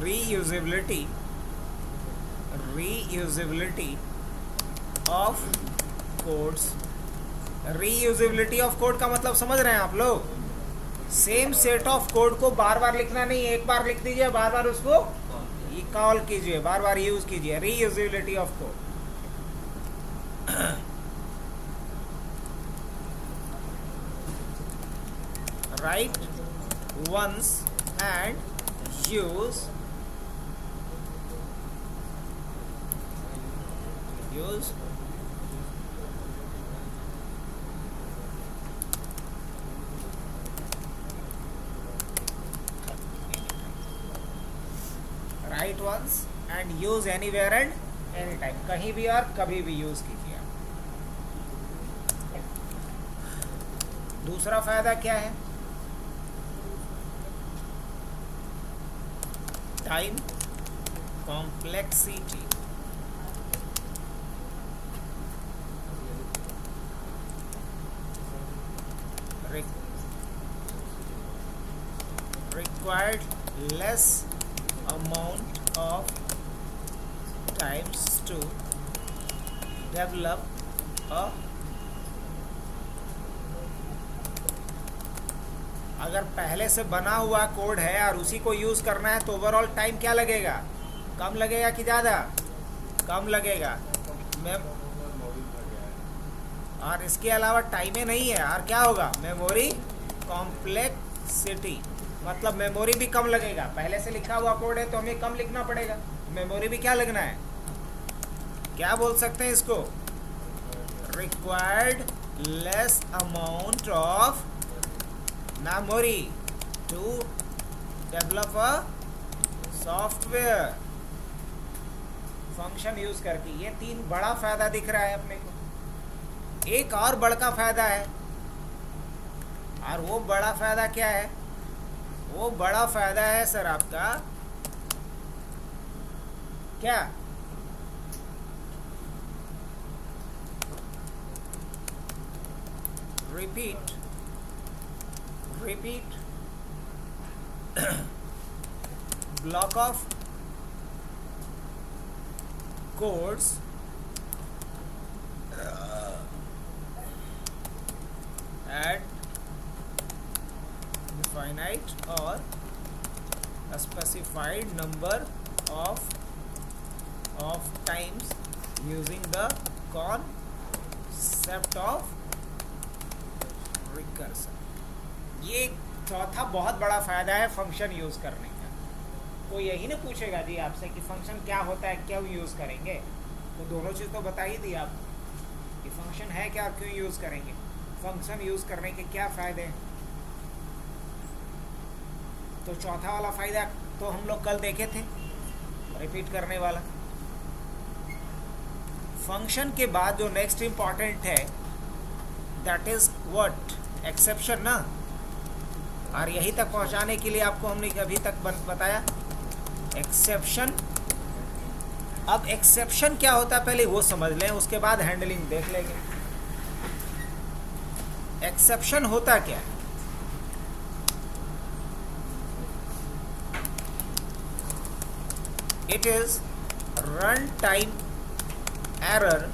reusability of codes. reusability of code का मतलब समझ रहे हैं आप लोग? सेम सेट ऑफ कोड को बार बार लिखना नहीं, एक बार लिख दीजिए, बार बार उसको कॉल कीजिए, बार बार यूज कीजिए। reusability of code. Write once and use write once and use anywhere and anytime. कहीं भी और कभी भी यूज कीजिए। दूसरा फायदा क्या है? Time complexity. required less amount of times to develop a अगर पहले से बना हुआ कोड है और उसी को यूज करना है तो ओवरऑल टाइम क्या लगेगा? कम लगेगा कि ज़्यादा? कम लगेगा। और इसके अलावा टाइम नहीं है और क्या होगा? मेमोरी कॉम्प्लेक्सिटी, मतलब मेमोरी भी कम लगेगा। पहले से लिखा हुआ कोड है तो हमें कम लिखना पड़ेगा, मेमोरी भी क्या लगना है? क्या बोल सकते हैं इसको? Required less amount of memory to develop a software function use करके। ये तीन बड़ा फायदा दिख रहा है अपने को। एक और बड़ा फायदा है, और वो बड़ा फायदा क्या है? वो बड़ा फायदा है सर आपका क्या? Repeat block of codes at finite or a specified number of times using the concept of recursion. ये चौथा बहुत बड़ा फ़ायदा है फंक्शन यूज़ करने का। कोई यही ना पूछेगा जी आपसे कि फंक्शन क्या होता है, क्यों यूज़ करेंगे? तो दोनों चीज़ तो बता ही दी आप कि फंक्शन है क्या, क्यों यूज़ करेंगे, फंक्शन यूज़ करने के क्या फ़ायदे हैं। तो चौथा वाला फ़ायदा तो हम लोग कल देखे थे, रिपीट करने वाला। फंक्शन के बाद जो नेक्स्ट इम्पॉर्टेंट है दैट इज़ व्हाट? एक्सेप्शन ना। और यहीं तक पहुंचाने के लिए आपको हमने अभी तक बताया एक्सेप्शन। अब एक्सेप्शन क्या होता है पहले वो समझ लें, उसके बाद हैंडलिंग देख लेंगे। एक्सेप्शन होता क्या है? it is runtime error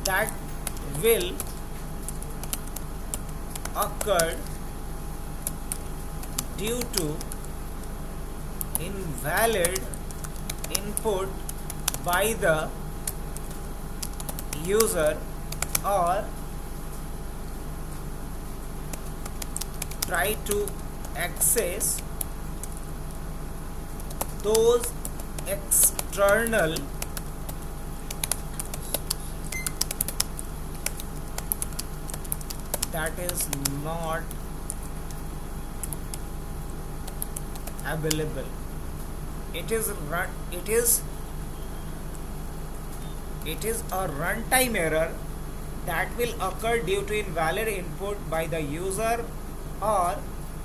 that will occur due to invalid input by the user or try to access those external that is not available. It is a runtime error that will occur due to invalid input by the user or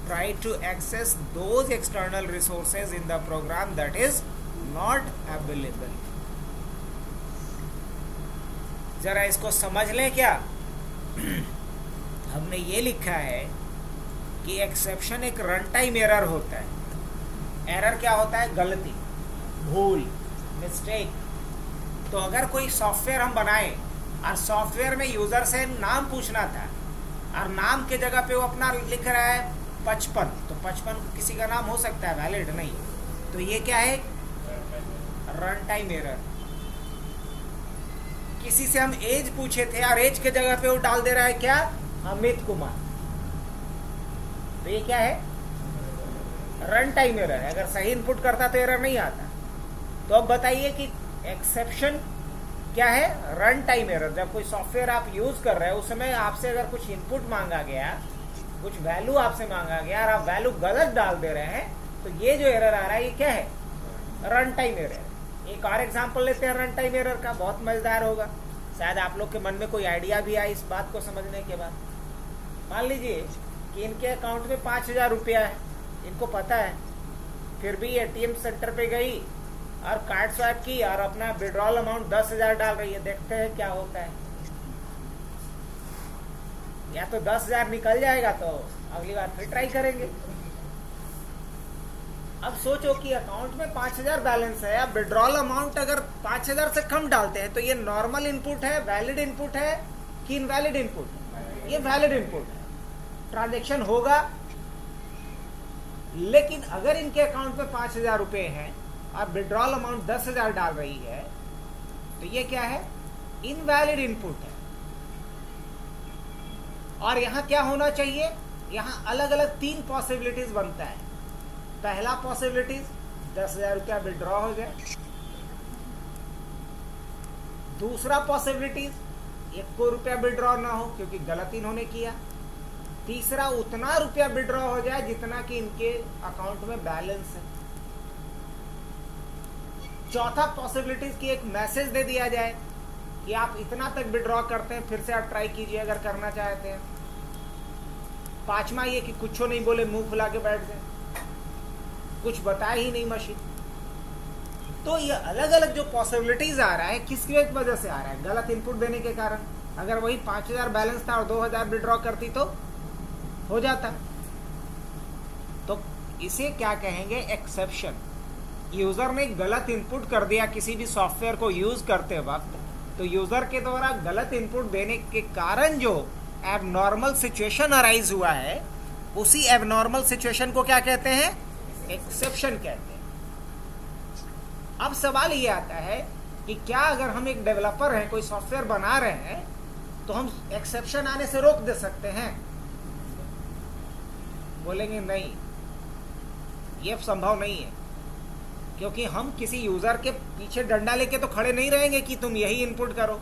try to access those external resources in the program that is not available. जरा इसको समझ लें क्या? हमने ये लिखा है कि एक्सेप्शन एक रन टाइम एरर होता है. एरर क्या होता है? गलती, भूल, मिस्टेक. तो अगर कोई सॉफ्टवेयर हम बनाएं और सॉफ्टवेयर में यूजर से नाम पूछना था और नाम के जगह पे वो अपना लिख रहा है 55, तो 55 किसी का नाम हो सकता है, वैलिड नहीं. तो ये क्या है? Run time error. किसी से हम एज पूछे थे और एज के जगह पे वो डाल दे रहा है क्या? अमित कुमार. तो ये क्या है? रन टाइम एरर है. अगर सही इनपुट करता तो एरर नहीं आता. तो अब बताइए कि एक्सेप्शन क्या है? Run time error. जब कोई सॉफ्टवेयर आप यूज कर रहे हो उस समय आपसे अगर कुछ इनपुट मांगा गया, कुछ वैल्यू आपसे मांगा गया और आप वैल्यू गलत डाल दे रहे हैं, तो ये जो एरर आ रहा है ये क्या है? Run time error. एक और एग्जांपल लेते हैं रन टाइम एरर का, बहुत मजेदार होगा. शायद आप लोग के मन में कोई आइडिया भी आए इस बात को समझने के बाद. मान लीजिए कि इनके अकाउंट में 5,000 रुपया है, इनको पता है, फिर भी एटीएम सेंटर पे गई और कार्ड स्वाइप की और अपना विड्रॉल अमाउंट 10,000 डाल रही है. देखते हैं क्या होता है. या तो 10,000 निकल जाएगा तो अगली बार फिर ट्राई करेंगे. अब सोचो कि अकाउंट में 5,000 बैलेंस है, अब विड्रॉल अमाउंट अगर 5,000 से कम डालते हैं तो ये नॉर्मल इनपुट है, वैलिड इनपुट है कि इनवैलिड इनपुट है? ये वैलिड इनपुट है. ट्रांजैक्शन होगा. लेकिन अगर इनके अकाउंट में 5,000 रुपए हैं और विड्रॉल अमाउंट 10,000 डाल रही है तो ये क्या है? इनवैलिड इनपुट है. और यहां क्या होना चाहिए? यहां अलग अलग 3 पॉसिबिलिटीज बनता है. पहला पॉसिबिलिटीज 10,000 रुपया विड्रॉ हो जाए. दूसरा पॉसिबिलिटीज 1 रुपया विड्रॉ ना हो क्योंकि गलत इन्होंने किया. तीसरा उतना रुपया विड्रॉ हो जाए जितना कि इनके अकाउंट में बैलेंस है. चौथा पॉसिबिलिटीज की एक मैसेज दे दिया जाए कि आप इतना तक विड्रॉ करते हैं, फिर से आप ट्राई कीजिए अगर करना चाहते हैं. पांचवा ये कि कुछ नहीं बोले, मुंह फुला के बैठ जाए, कुछ बताए ही नहीं मशीन. तो ये अलग अलग जो पॉसिबिलिटीज आ रहा है किसकी वजह से आ रहा है? गलत इनपुट देने के कारण. अगर वही 5,000 बैलेंस था और 2,000 विड्रॉ करती तो हो जाता. तो इसे क्या कहेंगे? एक्सेप्शन. यूजर ने गलत इनपुट कर दिया किसी भी सॉफ्टवेयर को यूज करते वक्त, तो यूजर के द्वारा गलत इनपुट देने के कारण जो एबनॉर्मल सिचुएशन अराइज हुआ है, उसी एबनॉर्मल सिचुएशन को क्या कहते हैं? एक्सेप्शन कहते हैं. अब सवाल ये आता है कि क्या अगर हम एक डेवलपर हैं, कोई सॉफ्टवेयर बना रहे हैं, तो हम एक्सेप्शन आने से रोक दे सकते हैं? बोलेंगे नहीं, ये संभव नहीं है. क्योंकि हम किसी यूजर के पीछे डंडा लेके तो खड़े नहीं रहेंगे कि तुम यही इनपुट करो.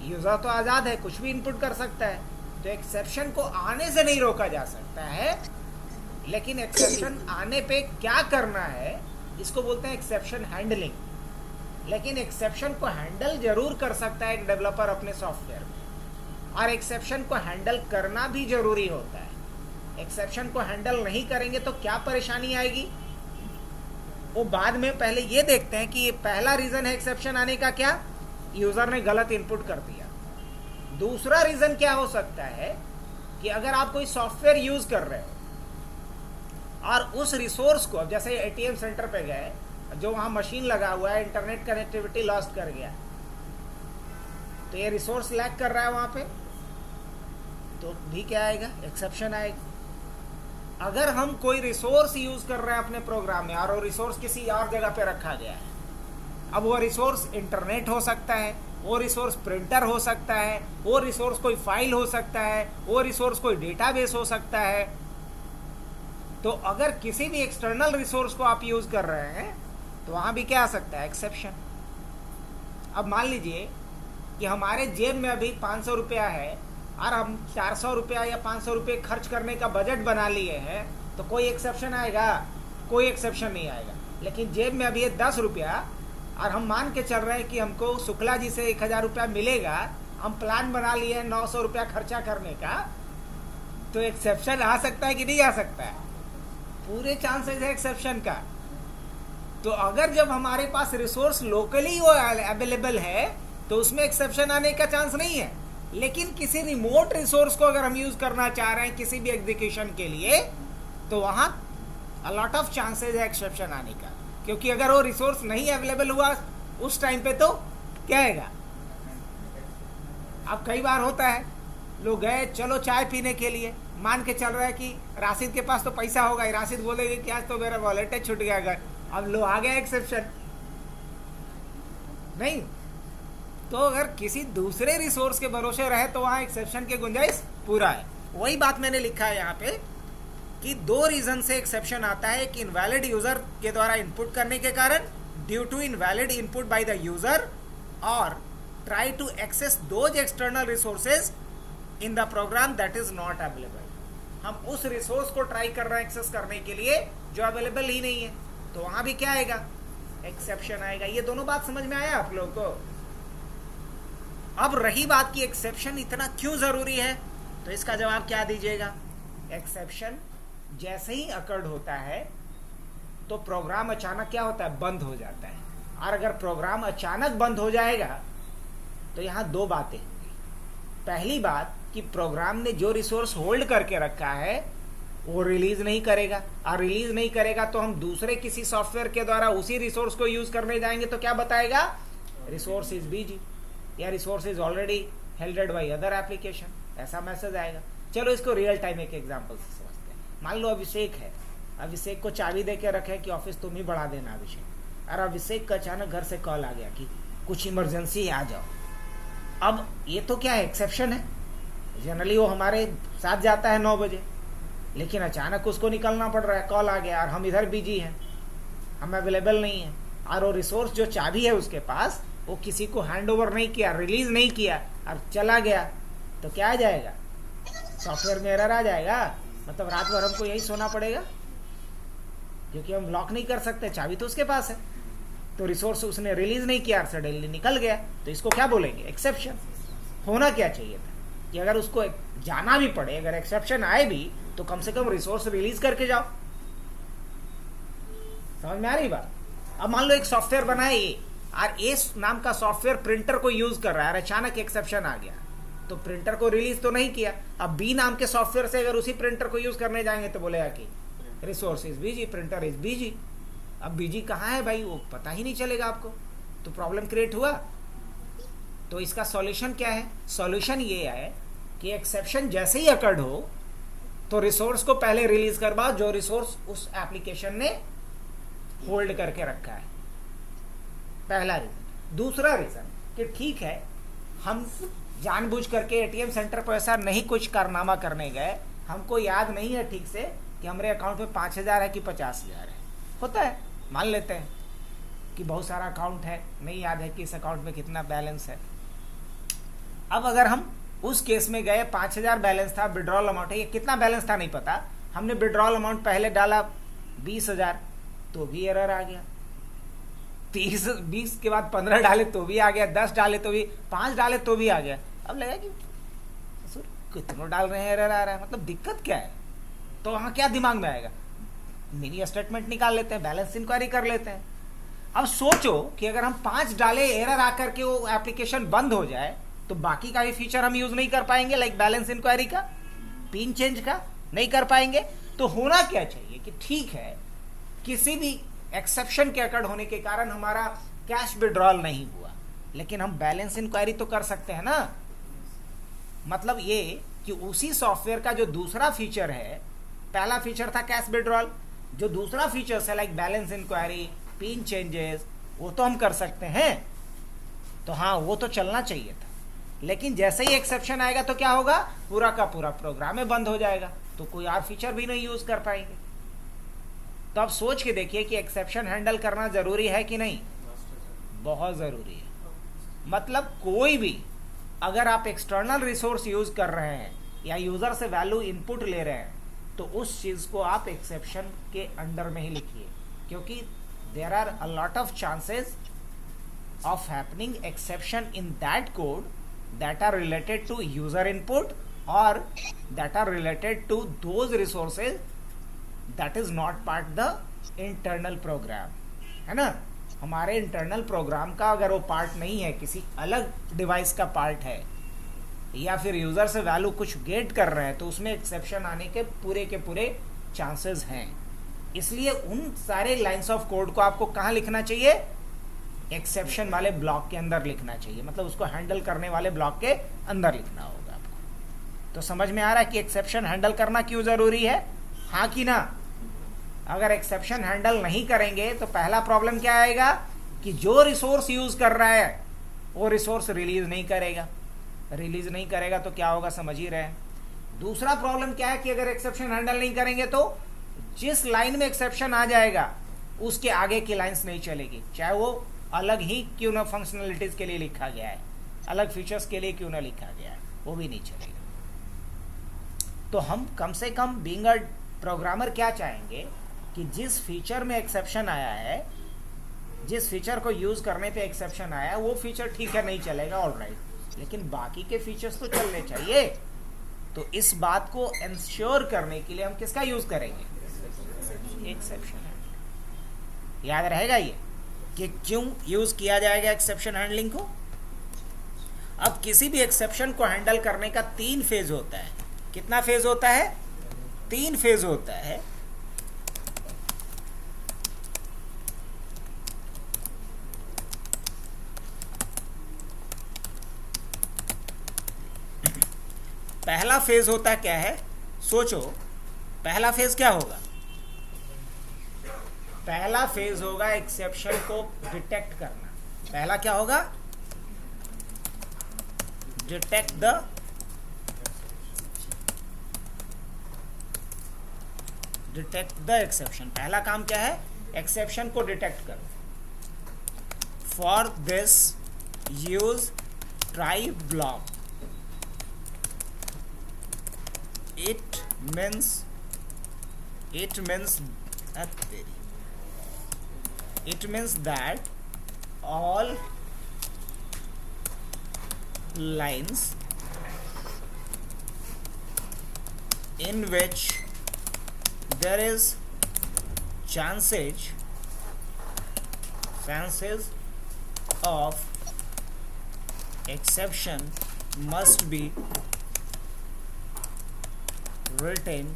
यूजर तो आजाद है, कुछ भी इनपुट कर सकता है. तो एक्सेप्शन को आने से नहीं रोका जा सकता है. लेकिन एक्सेप्शन आने पे क्या करना है, इसको बोलते हैं एक्सेप्शन हैंडलिंग. लेकिन एक्सेप्शन को हैंडल जरूर कर सकता है एक डेवलपर अपने सॉफ्टवेयर में, और एक्सेप्शन को हैंडल करना भी जरूरी होता है. एक्सेप्शन को हैंडल नहीं करेंगे तो क्या परेशानी आएगी वो बाद में. पहले ये देखते हैं कि ये पहला रीजन है एक्सेप्शन आने का, क्या? यूजर ने गलत इनपुट कर दिया. दूसरा रीजन क्या हो सकता है कि अगर आप कोई सॉफ्टवेयर यूज कर रहे हो और उस रिसोर्स को, अब जैसे एटीएम सेंटर पे गए जो वहाँ मशीन लगा हुआ है इंटरनेट कनेक्टिविटी लॉस्ट कर गया, तो ये रिसोर्स लैग कर रहा है वहाँ पे, तो भी क्या आएगा, एक्सेप्शन आएगा। अगर हम कोई रिसोर्स यूज कर रहे हैं अपने प्रोग्राम में और वो रिसोर्स किसी और जगह पे रखा गया है, अब वो रिसोर्स इंटरनेट हो सकता है, वो रिसोर्स प्रिंटर हो सकता है, वो रिसोर्स कोई फाइल हो सकता है, वो रिसोर्स कोई डेटाबेस हो सकता है। तो अगर किसी भी एक्सटर्नल रिसोर्स को आप यूज कर रहे हैं तो वहां भी क्या आ सकता है, एक्सेप्शन। अब मान लीजिए कि हमारे जेब में अभी 500 रुपया है और हम 400 रुपया या 500 रुपये खर्च करने का बजट बना लिए हैं, तो कोई एक्सेप्शन आएगा, कोई एक्सेप्शन नहीं आएगा। लेकिन जेब में अभी 10 रुपया और हम मान के चल रहे हैं कि हमको शुक्ला जी से 1000 रुपया मिलेगा, हम प्लान बना लिए हैं 900 रुपया खर्चा करने का, तो एक्सेप्शन आ सकता है कि नहीं आ सकता है, पूरे चांसेस है एक्सेप्शन का। तो अगर जब हमारे पास रिसोर्स लोकली वो अवेलेबल है तो उसमें एक्सेप्शन आने का चांस नहीं है। लेकिन किसी रिमोट रिसोर्स को अगर हम यूज करना चाह रहे हैं किसी भी एग्जीक्यूशन के लिए, तो वहां अलॉट ऑफ चांसेस है एक्सेप्शन आने का, क्योंकि अगर वो रिसोर्स नहीं अवेलेबल हुआ उस टाइम पे तो क्या आएगा। अब कई बार होता है लोग गए चलो चाय पीने के लिए, मान के चल रहा है कि राशिद के पास तो पैसा होगा, राशिद बोलेगे कि आज तो मेरा वॉलेट छूट गया घर, अब लो आ गया एक्सेप्शन नहीं। तो अगर किसी दूसरे रिसोर्स के भरोसे रहे तो वहां एक्सेप्शन की गुंजाइश पूरा है। वही बात मैंने लिखा है यहाँ पे कि 2 रीजन से एक्सेप्शन आता है, कि इनवैलिड यूजर के द्वारा इनपुट करने के कारण, due to invalid input by the user, और try to access those external resources in the program that is not available. हम उस रिसोर्स को ट्राई कर रहे हैं एक्सेस करने के लिए जो अवेलेबल ही नहीं है, तो वहां भी क्या आएगा, एक्सेप्शन आएगा। ये दोनों बात समझ में आया आप लोगों को। अब रही बात की एक्सेप्शन इतना क्यों जरूरी है, तो इसका जवाब क्या दीजिएगा। एक्सेप्शन जैसे ही अकर्ड होता है तो प्रोग्राम अचानक क्या होता है, बंद हो जाता है। और अगर प्रोग्राम अचानक बंद हो जाएगा तो यहां 2 बातें होंगी। पहली बात कि प्रोग्राम ने जो रिसोर्स होल्ड करके रखा है वो रिलीज नहीं करेगा, और रिलीज नहीं करेगा तो हम दूसरे किसी सॉफ्टवेयर के द्वारा उसी रिसोर्स को यूज करने जाएंगे तो क्या बताएगा, रिसोर्स इज बिजी या resource is already helded by other application, ऐसा मैसेज आएगा। चलो इसको रियल टाइम एक एग्जांपल से समझते हैं। मान लो अभिषेक है, अभिषेक को चाबी दे के रखे कि ऑफिस तुम ही बढ़ा देना अभिषेक, और अभिषेक का अचानक घर से कॉल आ गया कि कुछ इमरजेंसी है आ जाओ। अब ये तो क्या है, एक्सेप्शन है। जनरली वो हमारे साथ जाता है 9 बजे, लेकिन अचानक उसको निकलना पड़ रहा है, कॉल आ गया और हम इधर बिजी हैं, हम अवेलेबल नहीं है, और वो रिसोर्स जो चाबी है उसके पास वो किसी को हैंड ओवर नहीं किया, रिलीज नहीं किया और चला गया, तो क्या आ जाएगा, सॉफ्टवेयर में एरर आ जाएगा। मतलब रात भर हमको यही सोना पड़ेगा, क्योंकि हम लॉक नहीं कर सकते, चाबी तो उसके पास है। तो रिसोर्स उसने रिलीज नहीं किया, सडनली निकल गया, तो इसको क्या बोलेंगे, एक्सेप्शन। होना क्या चाहिए था कि अगर उसको जाना भी पड़े, अगर एक्सेप्शन आए भी तो कम से कम रिसोर्स रिलीज करके जाओ। समझ में आ रही बात। अब मान लो एक सॉफ्टवेयर बनाए और ए नाम का सॉफ्टवेयर प्रिंटर को यूज कर रहा है और अचानक एक्सेप्शन आ गया, तो प्रिंटर को रिलीज तो नहीं किया। अब बी नाम के सॉफ्टवेयर से अगर उसी प्रिंटर को यूज करने जाएंगे तो बोलेगा कि resource is busy, printer is busy. अब बिजी कहाँ है भाई, वो पता ही नहीं चलेगा आपको, तो प्रॉब्लम क्रिएट हुआ। तो इसका सॉल्यूशन क्या है, सॉल्यूशन ये है कि एक्सेप्शन जैसे ही अकर्ड हो तो रिसोर्स को पहले रिलीज करवाओ जो रिसोर्स उस एप्लीकेशन ने होल्ड करके रखा है। पहला रीजन। दूसरा रीजन कि ठीक है हम जानबूझ करके एटीएम सेंटर पर ऐसा नहीं कुछ कारनामा करने गए, हमको याद नहीं है ठीक से कि हमारे अकाउंट में 5000 है कि 50,000 है। होता है, मान लेते हैं कि बहुत सारा अकाउंट है, नहीं याद है कि इस अकाउंट में कितना बैलेंस है। अब अगर हम उस केस में गए, 5000 बैलेंस था, विड्रॉल अमाउंट है, ये कितना बैलेंस था नहीं पता, हमने विड्रॉल अमाउंट पहले डाला 20,000 तो भी एरर आ गया, 20 के बाद 15 डाले तो भी आ गया, 10 डाले तो भी, 5 डाले तो भी आ गया। अब लगा कि कितनों डाल रहे हैं एरर आ रहा है, मतलब दिक्कत क्या है। तो वहां क्या दिमाग में आएगा, मिनी स्टेटमेंट निकाल लेते हैं, बैलेंस इंक्वायरी कर लेते हैं। अब सोचो कि अगर हम 5 डाले, एरर आकर के वो एप्लीकेशन बंद हो जाए तो बाकी का भी फीचर हम यूज नहीं कर पाएंगे, लाइक बैलेंस इंक्वायरी का, पिन चेंज का नहीं कर पाएंगे। तो होना क्या चाहिए कि ठीक है किसी भी एक्सेप्शन के अकड़ होने के कारण हमारा कैश विड्रॉल नहीं हुआ, लेकिन हम बैलेंस इंक्वायरी तो कर सकते हैं ना। मतलब ये कि उसी सॉफ्टवेयर का जो दूसरा फीचर है, पहला फीचर था कैश विड्रॉल, जो दूसरा फीचर है like balance inquiry, pin changes, वो तो हम कर सकते हैं। तो हाँ, वो तो चलना चाहिए था, लेकिन जैसे ही एक्सेप्शन आएगा तो क्या होगा, पूरा का पूरा प्रोग्राम बंद हो जाएगा, तो कोई और फीचर भी नहीं यूज कर पाएंगे। तो आप सोच के देखिए कि एक्सेप्शन हैंडल करना जरूरी है कि नहीं, बहुत जरूरी है। मतलब कोई भी, अगर आप एक्सटर्नल रिसोर्स यूज कर रहे हैं या यूजर से वैल्यू इनपुट ले रहे हैं, तो उस चीज को आप एक्सेप्शन के अंडर में ही लिखिए, क्योंकि there are a lot of chances of happening exception in that code that are related to user input or that are related to those resources that is not part the internal program, है ना। हमारे internal programme का अगर वो part नहीं है, किसी अलग डिवाइस का पार्ट है, या फिर यूजर से वैल्यू कुछ गेट कर रहे हैं, तो उसमें एक्सेप्शन आने के पूरे चांसेस हैं। इसलिए उन सारे लाइंस ऑफ कोड को आपको कहाँ लिखना चाहिए, एक्सेप्शन वाले ब्लॉक के अंदर लिखना चाहिए, मतलब उसको हैंडल करने वाले ब्लॉक के अंदर लिखना होगा आपको। तो समझ में आ रहा है कि एक्सेप्शन हैंडल करना क्यों जरूरी है, हाँ कि ना। अगर एक्सेप्शन हैंडल नहीं करेंगे तो पहला प्रॉब्लम क्या आएगा कि जो रिसोर्स यूज कर रहा है वो रिसोर्स रिलीज नहीं करेगा, रिलीज नहीं करेगा तो क्या होगा समझ ही रहे हैं। दूसरा प्रॉब्लम क्या है कि अगर एक्सेप्शन हैंडल नहीं करेंगे तो जिस लाइन में एक्सेप्शन आ जाएगा उसके आगे की लाइंस नहीं चलेगी, चाहे वो अलग ही क्यों ना फंक्शनलिटीज के लिए लिखा गया है, अलग फीचर्स के लिए क्यों ना लिखा गया है, वो भी नहीं चलेगा। तो हम कम से कम बीइंग अ प्रोग्रामर क्या चाहेंगे कि जिस फीचर में एक्सेप्शन आया है, जिस फीचर को यूज करने पे एक्सेप्शन आया है, वो फीचर ठीक है नहीं चलेगा, ऑलराइट, लेकिन बाकी के फीचर्स तो चलने चाहिए। तो इस बात को इंश्योर करने के लिए हम किसका यूज करेंगे, एक्सेप्शन। याद रहेगा ये कि क्यों यूज किया जाएगा एक्सेप्शन हैंडलिंग को। अब किसी भी एक्सेप्शन को हैंडल करने का 3 फेज होता है। कितना फेज होता है, 3 फेज होता है। पहला फेज होता क्या है, सोचो, पहला फेज क्या होगा, पहला फेज होगा एक्सेप्शन को डिटेक्ट करना। पहला क्या होगा, डिटेक्ट द एक्सेप्शन। पहला काम क्या है, एक्सेप्शन को डिटेक्ट करो। For this use try block. It means that all lines in which there is chances of exception must be written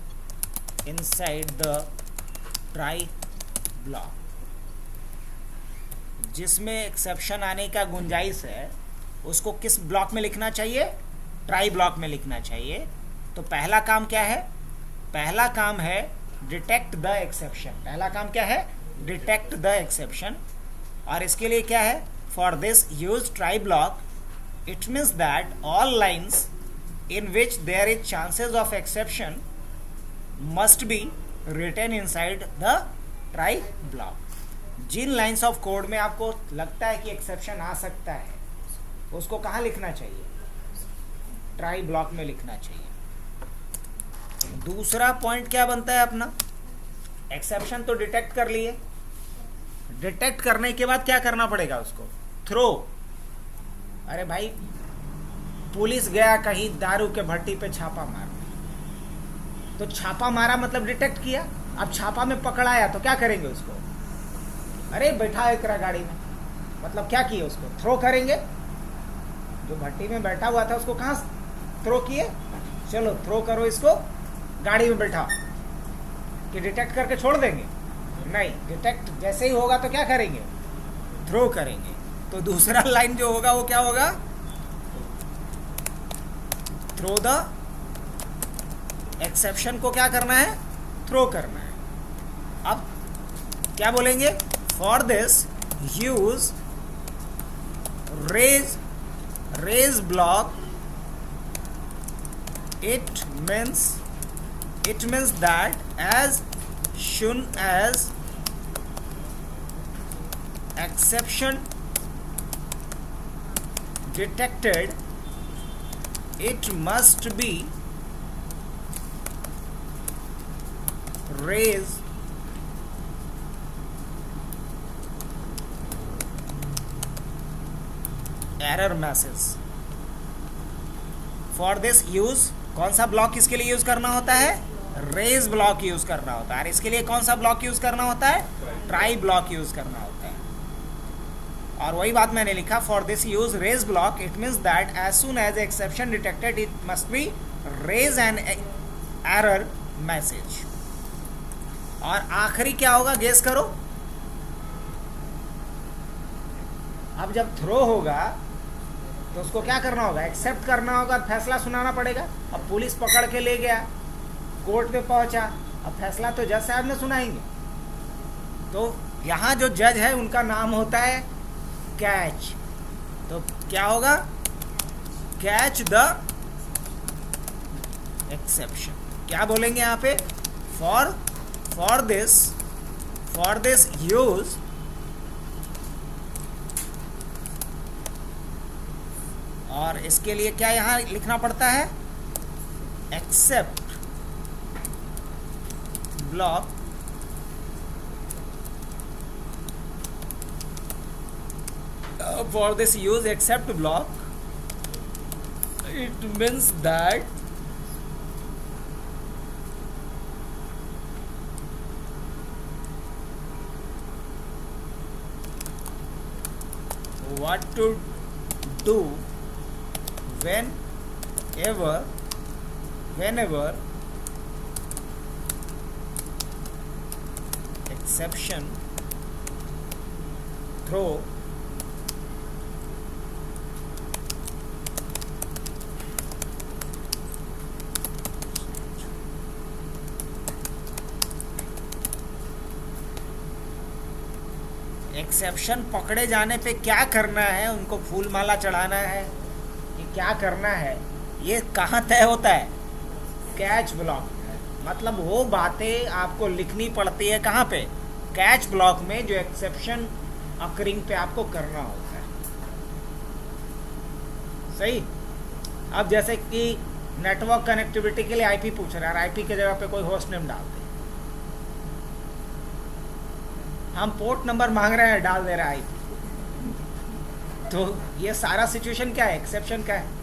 inside the try block। जिसमें एक्सेप्शन आने का गुंजाइश है उसको किस ब्लॉक में लिखना चाहिए, ट्राई ब्लॉक में लिखना चाहिए। तो पहला काम क्या है, पहला काम है डिटेक्ट द एक्सेप्शन। पहला काम क्या है, डिटेक्ट द एक्सेप्शन। और इसके लिए क्या है, for this use try block. It means that all lines in which there is chances of exception must be written inside the try block. जिन लाइन्स ऑफ कोड में आपको लगता है कि एक्सेप्शन आ सकता है उसको कहाँ लिखना चाहिए, ट्राई ब्लॉक में लिखना चाहिए। दूसरा पॉइंट क्या बनता है अपना, एक्सेप्शन तो डिटेक्ट कर लिए, डिटेक्ट करने के बाद क्या करना पड़ेगा उसको, थ्रो। अरे भाई पुलिस गया कहीं दारू के भट्टी पे छापा मार, तो छापा मारा मतलब डिटेक्ट किया। अब छापा में पकड़ाया तो क्या करेंगे उसको, अरे बैठा है करा गाड़ी में, मतलब क्या किए उसको थ्रो करेंगे। जो भट्टी में बैठा हुआ था उसको कहाँ थ्रो किए, चलो थ्रो करो इसको, गाड़ी में बैठा कि डिटेक्ट करके छोड़ देंगे, नहीं, डिटेक्ट जैसे ही होगा तो क्या करेंगे, थ्रो करेंगे। तो दूसरा लाइन जो होगा वो क्या होगा, थ्रो द एक्सेप्शन को क्या करना है, थ्रो करना है। अब क्या बोलेंगे, for this use raise block, it means that as soon as exception detected, it must be raise error message. For this use, कौन सा ब्लॉक किसके लिए यूज करना होता है, रेज ब्लॉक यूज करना होता है। और इसके लिए कौन सा ब्लॉक यूज करना होता है, ट्राई ब्लॉक यूज करना होता है। और वही बात मैंने लिखा, for this use raise block, it means that as soon as exception detected it must be raise an error message. और आखिरी क्या होगा, गेस करो। अब जब थ्रो होगा तो उसको क्या करना होगा, एक्सेप्ट करना होगा, फैसला सुनाना पड़ेगा। अब पुलिस पकड़ के ले गया, कोर्ट में पहुंचा, अब फैसला तो जज साहब ने सुनाएंगे। तो यहाँ जो जज है उनका नाम होता है कैच। तो क्या होगा, कैच द एक्सेप्शन। क्या बोलेंगे यहाँ पे, फॉर दिस यूज और इसके लिए क्या यहाँ लिखना पड़ता है, except block for this use except block, it means that what to do whenever exception throw exception पकड़े जाने पे क्या करना है, उनको फूल माला चढ़ाना है कि क्या करना है, ये कहाँ तय होता है, कैच ब्लॉक। मतलब वो बातें आपको लिखनी पड़ती है कहाँ पे, कैच ब्लॉक में, जो एक्सेप्शन अकरिंग पे आपको करना होता है। सही। अब जैसे कि नेटवर्क कनेक्टिविटी के लिए आईपी पूछ रहा है, आईपी के जगह पे कोई होस्ट नेम डाल दे, हम पोर्ट नंबर मांग रहे हैं, डाल दे रहा है आईपी। तो ये सारा सिचुएशन क्या है, एक्सेप्शन का है।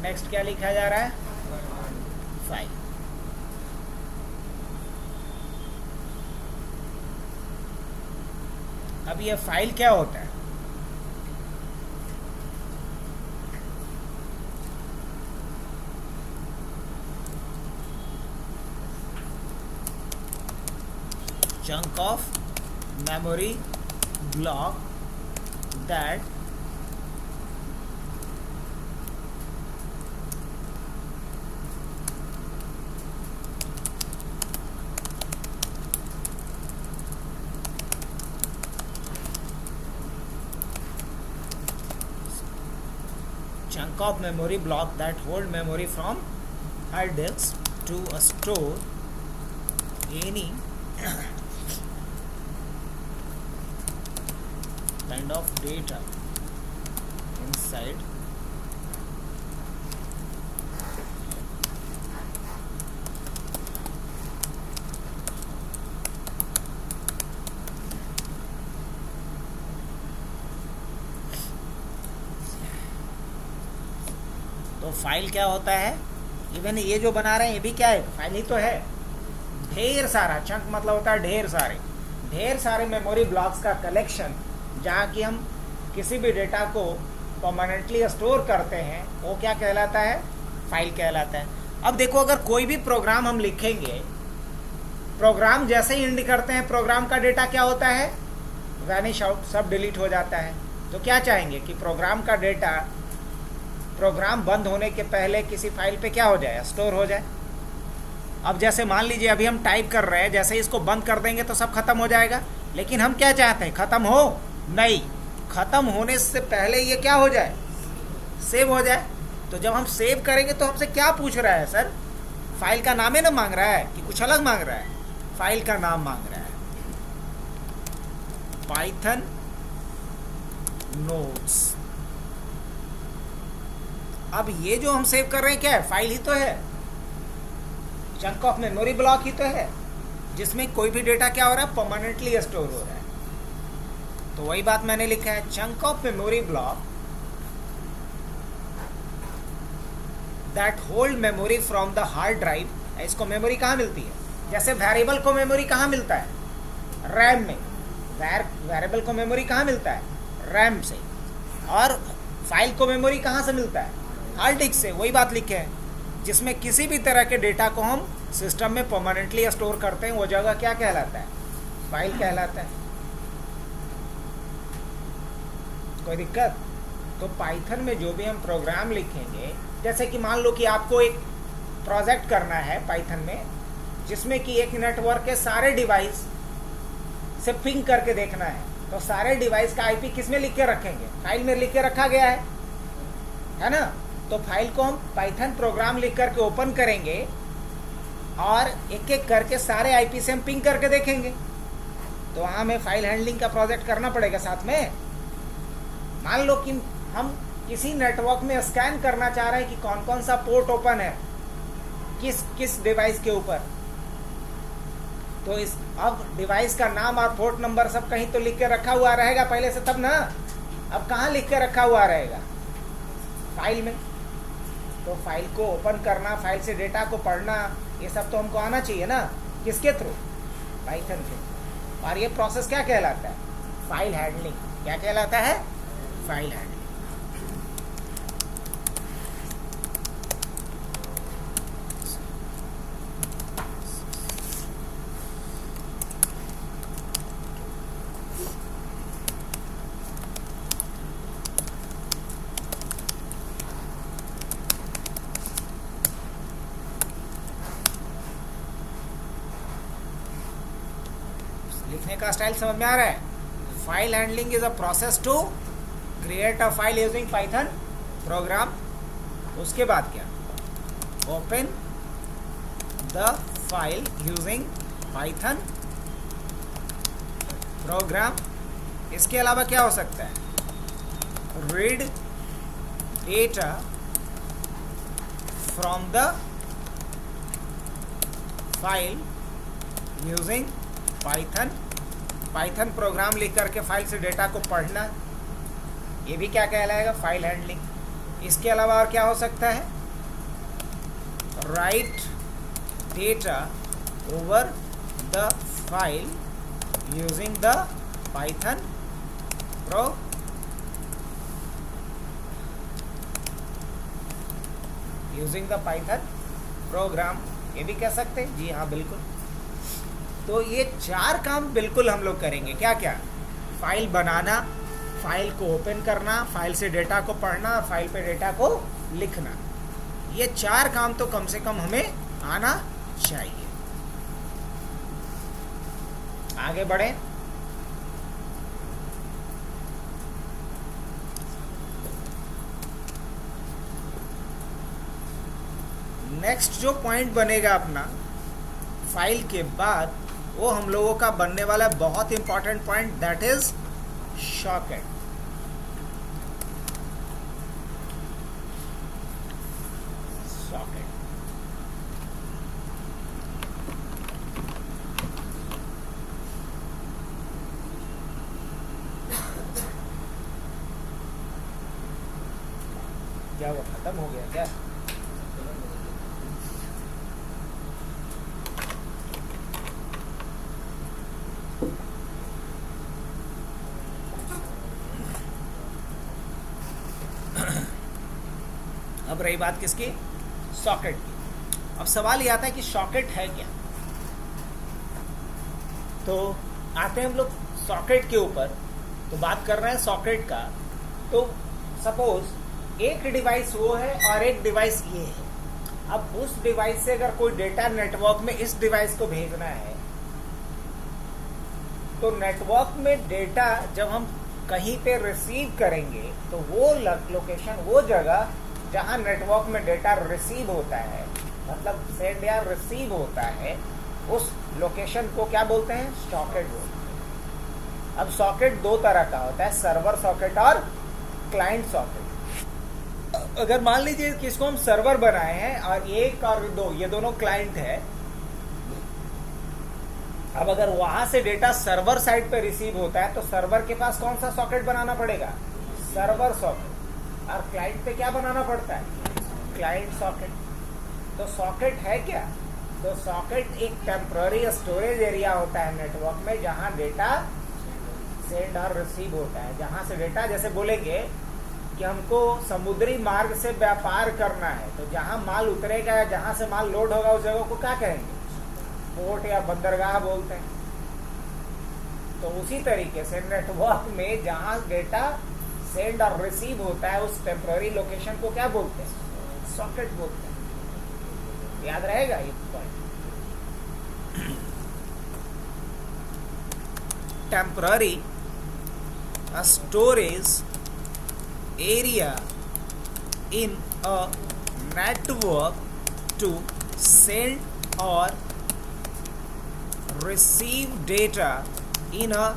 नेक्स्ट क्या लिखा जा रहा है, फाइल। अब ये फाइल क्या होता है, chunk of memory block that chunk of memory block that hold memory from hard disk to store any kind of data inside तो फाइल क्या होता है, इवन ये जो बना रहे हैं ये भी क्या है, फाइल ही तो है। ढेर सारा, चंक मतलब होता है ढेर सारे मेमोरी ब्लॉक्स का कलेक्शन, जहाँ की हम किसी भी डेटा को परमानेंटली स्टोर करते हैं, वो क्या कहलाता है, फाइल कहलाता है। अब देखो, अगर कोई भी प्रोग्राम हम लिखेंगे, प्रोग्राम जैसे ही एंड करते हैं प्रोग्राम का डेटा क्या होता है, वैनिश आउट, सब डिलीट हो जाता है। तो क्या चाहेंगे कि प्रोग्राम का डेटा प्रोग्राम बंद होने के पहले किसी फाइल पे क्या हो जाए, स्टोर हो जाए। अब जैसे मान लीजिए अभी हम टाइप कर रहे हैं, जैसे इसको बंद कर देंगे तो सब खत्म हो जाएगा, लेकिन हम क्या चाहते हैं, खत्म हो नहीं, खत्म होने से पहले ये क्या हो जाए, सेव हो जाए। तो जब हम सेव करेंगे तो हमसे क्या पूछ रहा है सर, फाइल का नाम है ना मांग रहा है कि कुछ अलग मांग रहा है, फाइल का नाम मांग रहा है, पाइथन नोट्स। अब ये जो हम सेव कर रहे हैं क्या है, फाइल ही तो है, चंक ऑफ मेमोरी ब्लॉक ही तो है, जिसमें कोई भी डेटा क्या हो रहा है, परमानेंटली स्टोर हो रहा है। तो वही बात मैंने लिखा है, chunk of memory block that hold memory from the hard drive. इसको मेमोरी कहाँ मिलती है, जैसे वेरिएबल को मेमोरी कहाँ मिलता है, रैम में। वेरिएबल को मेमोरी कहाँ मिलता है, रैम से। और फाइल को मेमोरी कहाँ से मिलता है, हार्ड डिस्क से। वही बात लिखे है, जिसमें किसी भी तरह के डेटा को हम सिस्टम में परमानेंटली स्टोर करते हैं, वो जगह क्या कहलाता है, फाइल कहलाता है। कोई दिक्कत? तो पाइथन में जो भी हम प्रोग्राम लिखेंगे, जैसे कि मान लो कि आपको एक प्रोजेक्ट करना है पाइथन में, जिसमें कि एक नेटवर्क के सारे डिवाइस से पिंग करके देखना है, तो सारे डिवाइस का आईपी किस में लिख के रखेंगे, फाइल में लिख के रखा गया है ना। तो फाइल को हम पाइथन प्रोग्राम लिख करके ओपन करेंगे और एक एक करके सारे आईपी से हम पिंग करके देखेंगे। तो वहाँ हमें फाइल हैंडलिंग का प्रोजेक्ट करना पड़ेगा साथ में। मान लो कि हम किसी नेटवर्क में स्कैन करना चाह रहे हैं कि कौन कौन सा पोर्ट ओपन है किस किस डिवाइस के ऊपर, तो इस अब डिवाइस का नाम और पोर्ट नंबर सब कहीं तो लिख के रखा हुआ रहेगा पहले से, तब ना। अब कहाँ लिख के रखा हुआ रहेगा, फाइल में। तो फाइल को ओपन करना, फाइल से डेटा को पढ़ना, ये सब तो हमको आना चाहिए ना। किसके थ्रू, पाइथन के। और ये प्रोसेस क्या कहलाता है, फाइल हैंडलिंग। क्या कहलाता है, फाइल हैंडलिंग। लिखने का स्टाइल समझ में आ रहा है। File handling is a process to create a file using Python program. उसके बाद क्या, open the file using Python program. इसके अलावा क्या हो सकता है, read data from the file using Python. Python program लिख करके फाइल से डेटा को पढ़ना, ये भी क्या कहलाएगा, फाइल हैंडलिंग। इसके अलावा और क्या हो सकता है, right data over the file using the Python programme, ये भी कह सकते हैं। जी हाँ, बिल्कुल। तो ये 4 काम बिल्कुल हम लोग करेंगे। क्या क्या, फाइल बनाना, फाइल को ओपन करना, फाइल से डेटा को पढ़ना, फाइल पे डेटा को लिखना। ये 4 काम तो कम से कम हमें आना चाहिए। आगे बढ़े। नेक्स्ट जो पॉइंट बनेगा अपना फाइल के बाद, वो हम लोगों का बनने वाला बहुत important point, that is socket. Socket क्या वो खत्म हो गया क्या? अब रही बात किसकी? सॉकेट की। अब सवाल ये आता है कि सॉकेट है क्या। तो आते हैं हम लोग सॉकेट के ऊपर। तो बात कर रहे हैं सॉकेट का। तो सपोज एक डिवाइस वो है और एक डिवाइस ये है। अब उस डिवाइस से अगर कोई डेटा नेटवर्क में इस डिवाइस को भेजना है, तो नेटवर्क में डेटा जब हम कहीं पे रिसीव करेंगे, तो वो लोकेशन, वो जगह जहां नेटवर्क में डेटा रिसीव होता है, मतलब सेंड या रिसीव होता है, उस लोकेशन को क्या बोलते हैं? सॉकेट बोलते हैं। अब सॉकेट दो तरह का होता है, सर्वर सॉकेट और क्लाइंट सॉकेट। अगर मान लीजिए कि इसको हम सर्वर बनाए हैं और एक और दो, ये दोनों क्लाइंट है। अब अगर वहां से डेटा सर्वर साइड पे रिसीव होता है, तो सर्वर के पास कौन सा सॉकेट बनाना पड़ेगा? Server socket. और क्लाइंट पे क्या बनाना पड़ता है? Client socket. तो सॉकेट है क्या? तो सॉकेट एक टेम्पररी स्टोरेज एरिया होता है नेटवर्क में, जहां डेटा सेंड और रिसीव होता है। जहां से डेटा, जैसे बोलेंगे कि हमको समुद्री मार्ग से व्यापार करना है, तो जहां माल उतरेगा या जहां से माल लोड होगा, उस जगह को क्या कहेंगे? पोर्ट या बंदरगाह बोलते हैं। तो उसी तरीके से नेटवर्क में जहां डेटा सेंड और रिसीव होता है, उस टेम्पररी लोकेशन को क्या बोलते हैं? सॉकेट बोलते हैं। याद रहेगा ये point. Temporary storage area in a network to send और receive data in a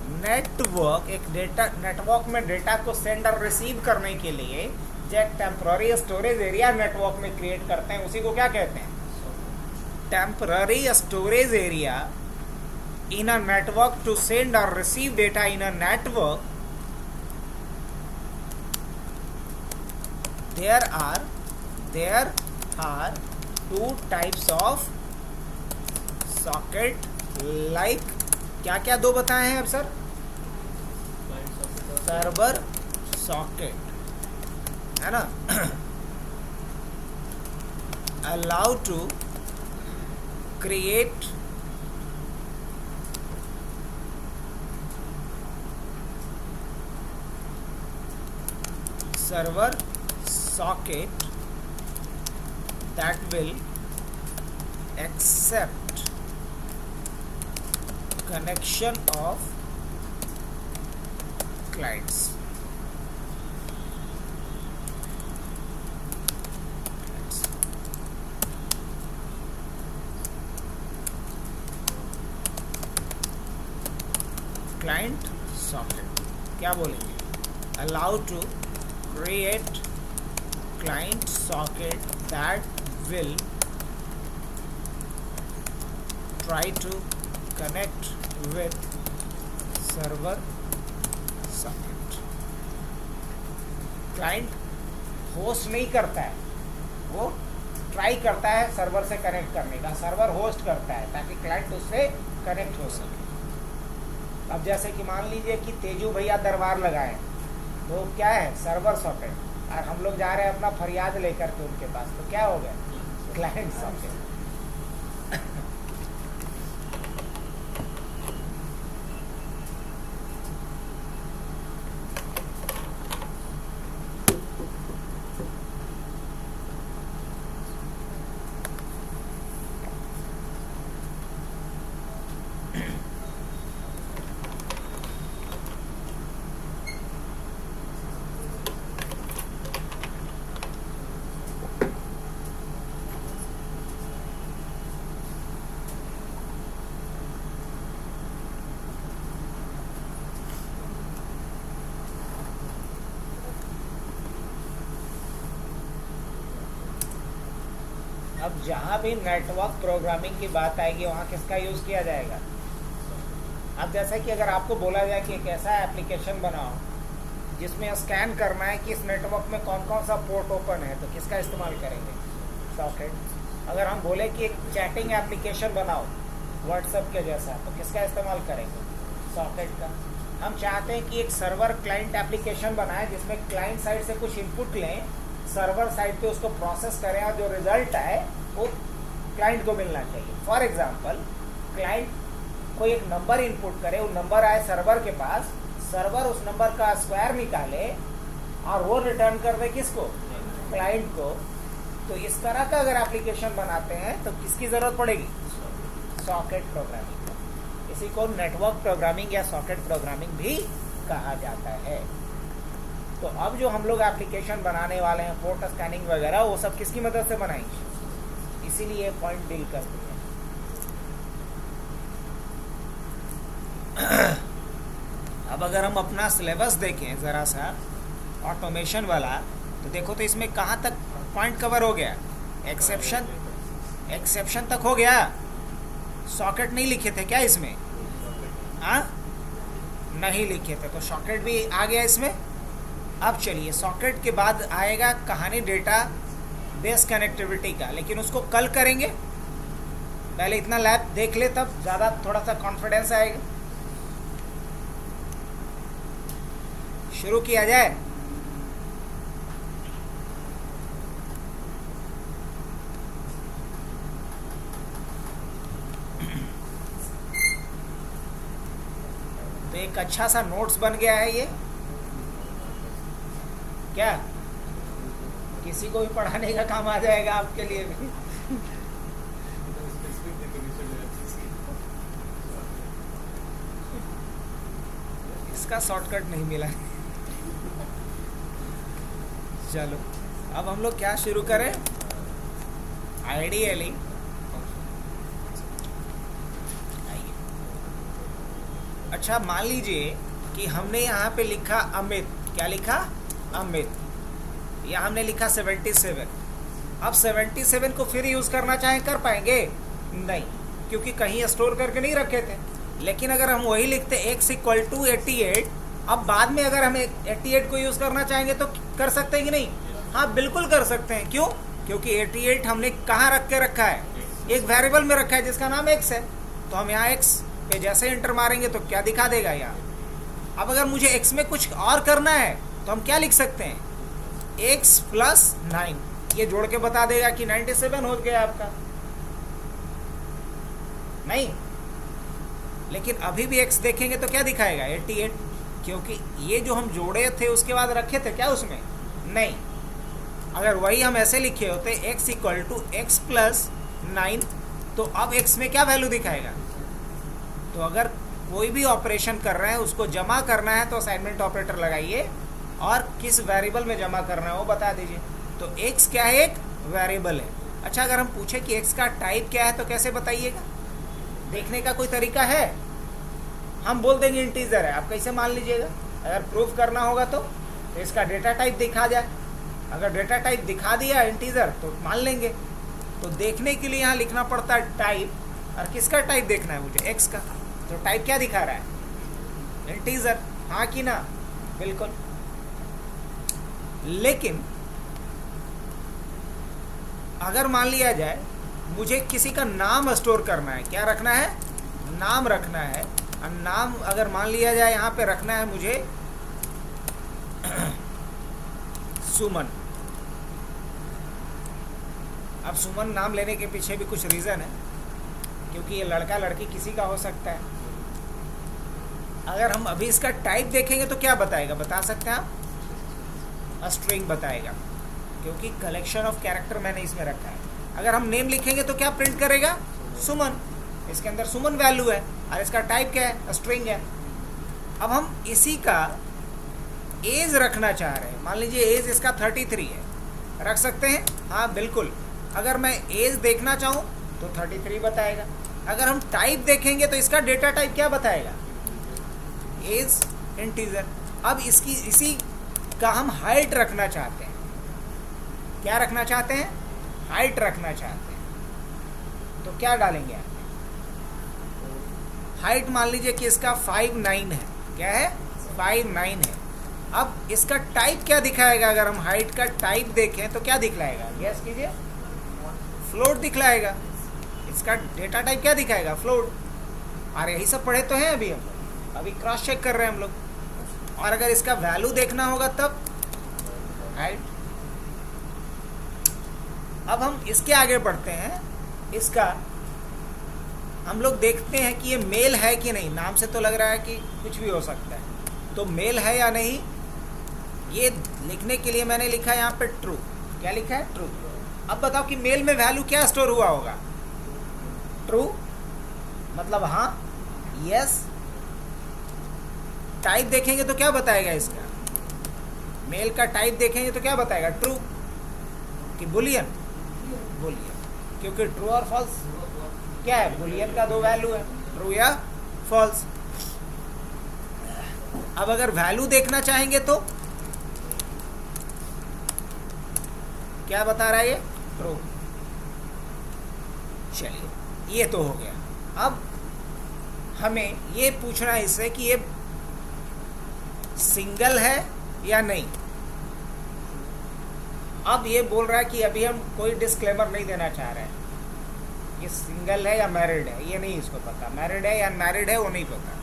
network. एक डेटा नेटवर्क में डेटा को सेंड और रिसीव करने के लिए जो एक टेम्पररी स्टोरेज एरिया नेटवर्क में क्रिएट करते हैं, उसी को क्या कहते हैं? Temporary storage area in a network to send और receive data in a network. there are two types of socket. Like क्या क्या दो बताए हैं अब सर? सर्वर सॉकेट है ना, allow to create server socket that will accept connection of clients. Client socket क्या बोलेंगे? Allow to create client socket that will try to connect with server socket. Client host नहीं करता है, वो try करता है सर्वर से कनेक्ट करने का। सर्वर होस्ट करता है ताकि क्लाइंट उससे कनेक्ट हो सके। अब जैसे कि मान लीजिए कि तेजू भैया दरबार लगाए, तो क्या है? Server socket. और हम लोग जा रहे हैं अपना फरियाद लेकर के उनके पास, तो क्या हो गया? Client socket. अब जहाँ भी नेटवर्क प्रोग्रामिंग की बात आएगी वहाँ किसका यूज़ किया जाएगा? अब जैसा कि अगर आपको बोला जाए कि एक ऐसा एप्लीकेशन बनाओ जिसमें स्कैन करना है कि इस नेटवर्क में कौन कौन सा पोर्ट ओपन है, तो किसका इस्तेमाल करेंगे? सॉकेट। अगर हम बोले कि एक चैटिंग एप्लीकेशन बनाओ व्हाट्सएप के जैसा, तो किसका इस्तेमाल करेंगे? सॉकेट का। हम चाहते हैं कि एक सर्वर क्लाइंट एप्लीकेशन बनाए जिसमें क्लाइंट साइड से कुछ इनपुट लें, सर्वर साइड पे उसको प्रोसेस करें और जो रिजल्ट आए वो क्लाइंट को मिलना चाहिए। फॉर एग्जांपल, क्लाइंट कोई एक नंबर इनपुट करे, वो नंबर आए सर्वर के पास, सर्वर उस नंबर का स्क्वायर निकाले और वो रिटर्न कर दे किसको? क्लाइंट को। तो इस तरह का अगर एप्लीकेशन बनाते हैं तो किसकी ज़रूरत पड़ेगी? Socket programming. इसी को नेटवर्क प्रोग्रामिंग या सॉकेट प्रोग्रामिंग भी कहा जाता है। तो अब जो हम लोग एप्लीकेशन बनाने वाले हैं, पोर्ट स्कैनिंग वगैरह, वो सब किसकी मदद से बनाएंगे? इसीलिए पॉइंट डील करते हैं। अब अगर हम अपना सिलेबस देखें ज़रा सा ऑटोमेशन वाला, तो देखो तो इसमें कहाँ तक पॉइंट कवर हो गया? एक्सेप्शन तक हो गया। सॉकेट नहीं लिखे थे क्या इसमें? हाँ, नहीं लिखे थे, तो सॉकेट भी आ गया इसमें। अब चलिए, सॉकेट के बाद आएगा कहानी डेटा बेस कनेक्टिविटी का, लेकिन उसको कल करेंगे। पहले इतना लैब देख ले, तब ज़्यादा थोड़ा सा कॉन्फिडेंस आएगा। शुरू किया जाए। तो एक अच्छा सा नोट्स बन गया है ये, क्या किसी को भी पढ़ाने का काम आ जाएगा आपके लिए भी। इसका शॉर्टकट नहीं मिला। चलो, अब हम लोग क्या शुरू करें? आइडियली अच्छा, मान लीजिए कि हमने यहाँ पे लिखा अमित। क्या लिखा? अमित। या हमने लिखा 77। अब 77 को फिर यूज़ करना चाहें कर पाएंगे? नहीं, क्योंकि कहीं स्टोर करके नहीं रखे थे। लेकिन अगर हम वही लिखते x = 88, अब बाद में अगर हम 88 को यूज़ करना चाहेंगे तो कर सकते हैं कि नहीं? हाँ, बिल्कुल कर सकते हैं। क्यों? क्योंकि 88 हमने कहाँ रख के रखा है? एक वेरिएबल में रखा है जिसका नाम x है। तो हम यहाँ x पे जैसे एंटर मारेंगे तो क्या दिखा देगा यहाँ? अब अगर मुझे x में कुछ और करना है तो हम क्या लिख सकते हैं? x + 9। ये जोड़ के बता देगा कि 97 हो गया आपका। नहीं, लेकिन अभी भी x देखेंगे तो क्या दिखाएगा? 88, क्योंकि ये जो हम जोड़े थे उसके बाद रखे थे क्या उसमें? नहीं। अगर वही हम ऐसे लिखे होते x = x + 9, तो अब x में क्या वैल्यू दिखाएगा? तो अगर कोई भी ऑपरेशन कर रहे हैं उसको जमा करना है तो असाइनमेंट ऑपरेटर लगाइए, और किस वेरिएबल में जमा करना है वो बता दीजिए। तो x क्या है? एक वेरिएबल है। अच्छा, अगर हम पूछे कि x का टाइप क्या है तो कैसे बताइएगा? देखने का कोई तरीका है? हम बोल देंगे इंटीजर है। आप कैसे मान लीजिएगा? अगर प्रूफ करना होगा तो इसका डेटा टाइप दिखा जाए। अगर डेटा टाइप दिखा दिया इंटीजर तो मान लेंगे। तो देखने के लिए यहाँ लिखना पड़ता है टाइप, और किसका टाइप देखना है मुझे? x का। तो टाइप क्या दिखा रहा है? इंटीजर। हाँ कि ना? बिल्कुल। लेकिन अगर मान लिया जाए मुझे किसी का नाम स्टोर करना है, क्या रखना है? नाम रखना है। और नाम अगर मान लिया जाए यहाँ पे रखना है मुझे सुमन। अब सुमन नाम लेने के पीछे भी कुछ रीज़न है, क्योंकि ये लड़का लड़की किसी का हो सकता है। अगर हम अभी इसका टाइप देखेंगे तो क्या बताएगा? बता सकते हैं आप? स्ट्रिंग बताएगा, क्योंकि कलेक्शन ऑफ कैरेक्टर मैंने इसमें रखा है। अगर हम नेम लिखेंगे तो क्या प्रिंट करेगा? सुमन। इसके अंदर सुमन वैल्यू है और इसका टाइप क्या है? स्ट्रिंग है। अब हम इसी का एज रखना चाह रहे हैं। मान लीजिए एज इसका 33 है, रख सकते हैं? हाँ बिल्कुल। अगर मैं एज देखना चाहूँ तो 33 बताएगा। अगर हम टाइप देखेंगे तो इसका डेटा टाइप क्या बताएगा? As integer. अब इसी का हम हाइट रखना चाहते हैं। क्या रखना चाहते हैं? हाइट रखना चाहते हैं। तो क्या डालेंगे आप? हाइट मान लीजिए कि इसका 5'9" है। क्या है? 5'9" है। अब इसका टाइप क्या दिखाएगा? अगर हम हाइट का टाइप देखें तो क्या दिखलाएगा? गैस कीजिए। फ्लोट दिखलाएगा। इसका डेटा टाइप क्या दिखाएगा? फ्लोट। और यही सब पढ़े तो हैं अभी हम, अभी क्रॉस चेक कर रहे हैं हम लोग। और अगर इसका वैल्यू देखना होगा तब हाइट। अब हम इसके आगे बढ़ते हैं। इसका हम लोग देखते हैं कि ये मेल है कि नहीं। नाम से तो लग रहा है कि कुछ भी हो सकता है, तो मेल है या नहीं ये लिखने के लिए मैंने लिखा यहाँ पे ट्रू। क्या लिखा है? ट्रू। अब बताओ कि मेल में वैल्यू क्या स्टोर हुआ होगा? ट्रू, मतलब हाँ, यस। टाइप देखेंगे तो क्या बताएगा इसका? मेल का टाइप देखेंगे तो क्या बताएगा? ट्रू कि बुलियन? बुलियन, क्योंकि ट्रू और फॉल्स क्या है? बुलियन का दो वैल्यू है, ट्रू या फॉल्स। अब अगर वैल्यू देखना चाहेंगे तो क्या बता रहा है ये? ट्रू। चलिए, ये तो हो गया। अब हमें ये पूछना है इससे कि ये सिंगल है या नहीं। अब ये बोल रहा है कि अभी हम कोई डिस्क्लेमर नहीं देना चाह रहे हैं, ये सिंगल है या मैरिड है ये नहीं इसको पता, मैरिड है या अनमैरिड है वो नहीं पता,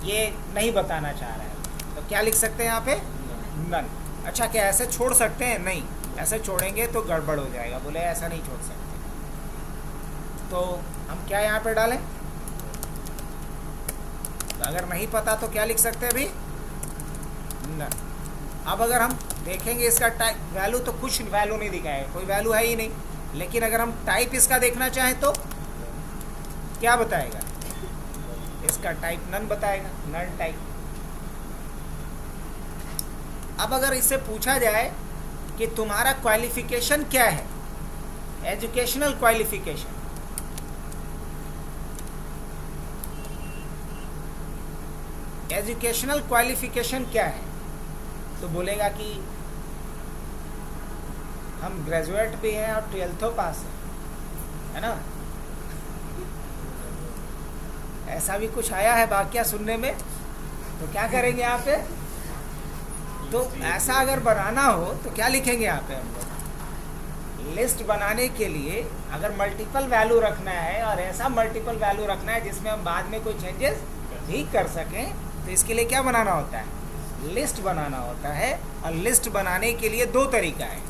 ये नहीं बताना चाह रहा है। तो क्या लिख सकते हैं यहाँ पे? नन। अच्छा, क्या ऐसे छोड़ सकते हैं? नहीं, ऐसे छोड़ेंगे तो गड़बड़ हो जाएगा, बोले ऐसा नहीं छोड़ सकते। तो हम क्या यहाँ पे डालें? तो अगर नहीं पता तो क्या लिख सकते हैं अभी? नन। अब अगर हम देखेंगे इसका टाइप वैल्यू, तो कुछ वैल्यू नहीं दिखाएगा, कोई वैल्यू है ही नहीं। लेकिन अगर हम टाइप इसका देखना चाहें तो क्या बताएगा? इसका टाइप नन बताएगा, नन टाइप। अब अगर इससे पूछा जाए कि तुम्हारा क्वालिफिकेशन क्या है, एजुकेशनल क्वालिफिकेशन, एजुकेशनल क्वालिफिकेशन क्या है, तो बोलेगा कि हम ग्रेजुएट भी हैं और 12th पास है ना। ऐसा भी कुछ आया है वाक्या सुनने में, तो क्या करेंगे यहाँ पे? तो ऐसा अगर बनाना हो तो क्या लिखेंगे यहाँ पे हम लोग? लिस्ट बनाने के लिए अगर मल्टीपल वैल्यू रखना है और ऐसा मल्टीपल वैल्यू रखना है जिसमें हम बाद में कोई चेंजेस भी कर सकें, तो इसके लिए क्या बनाना होता है? लिस्ट बनाना होता है। और लिस्ट बनाने के लिए दो तरीका है,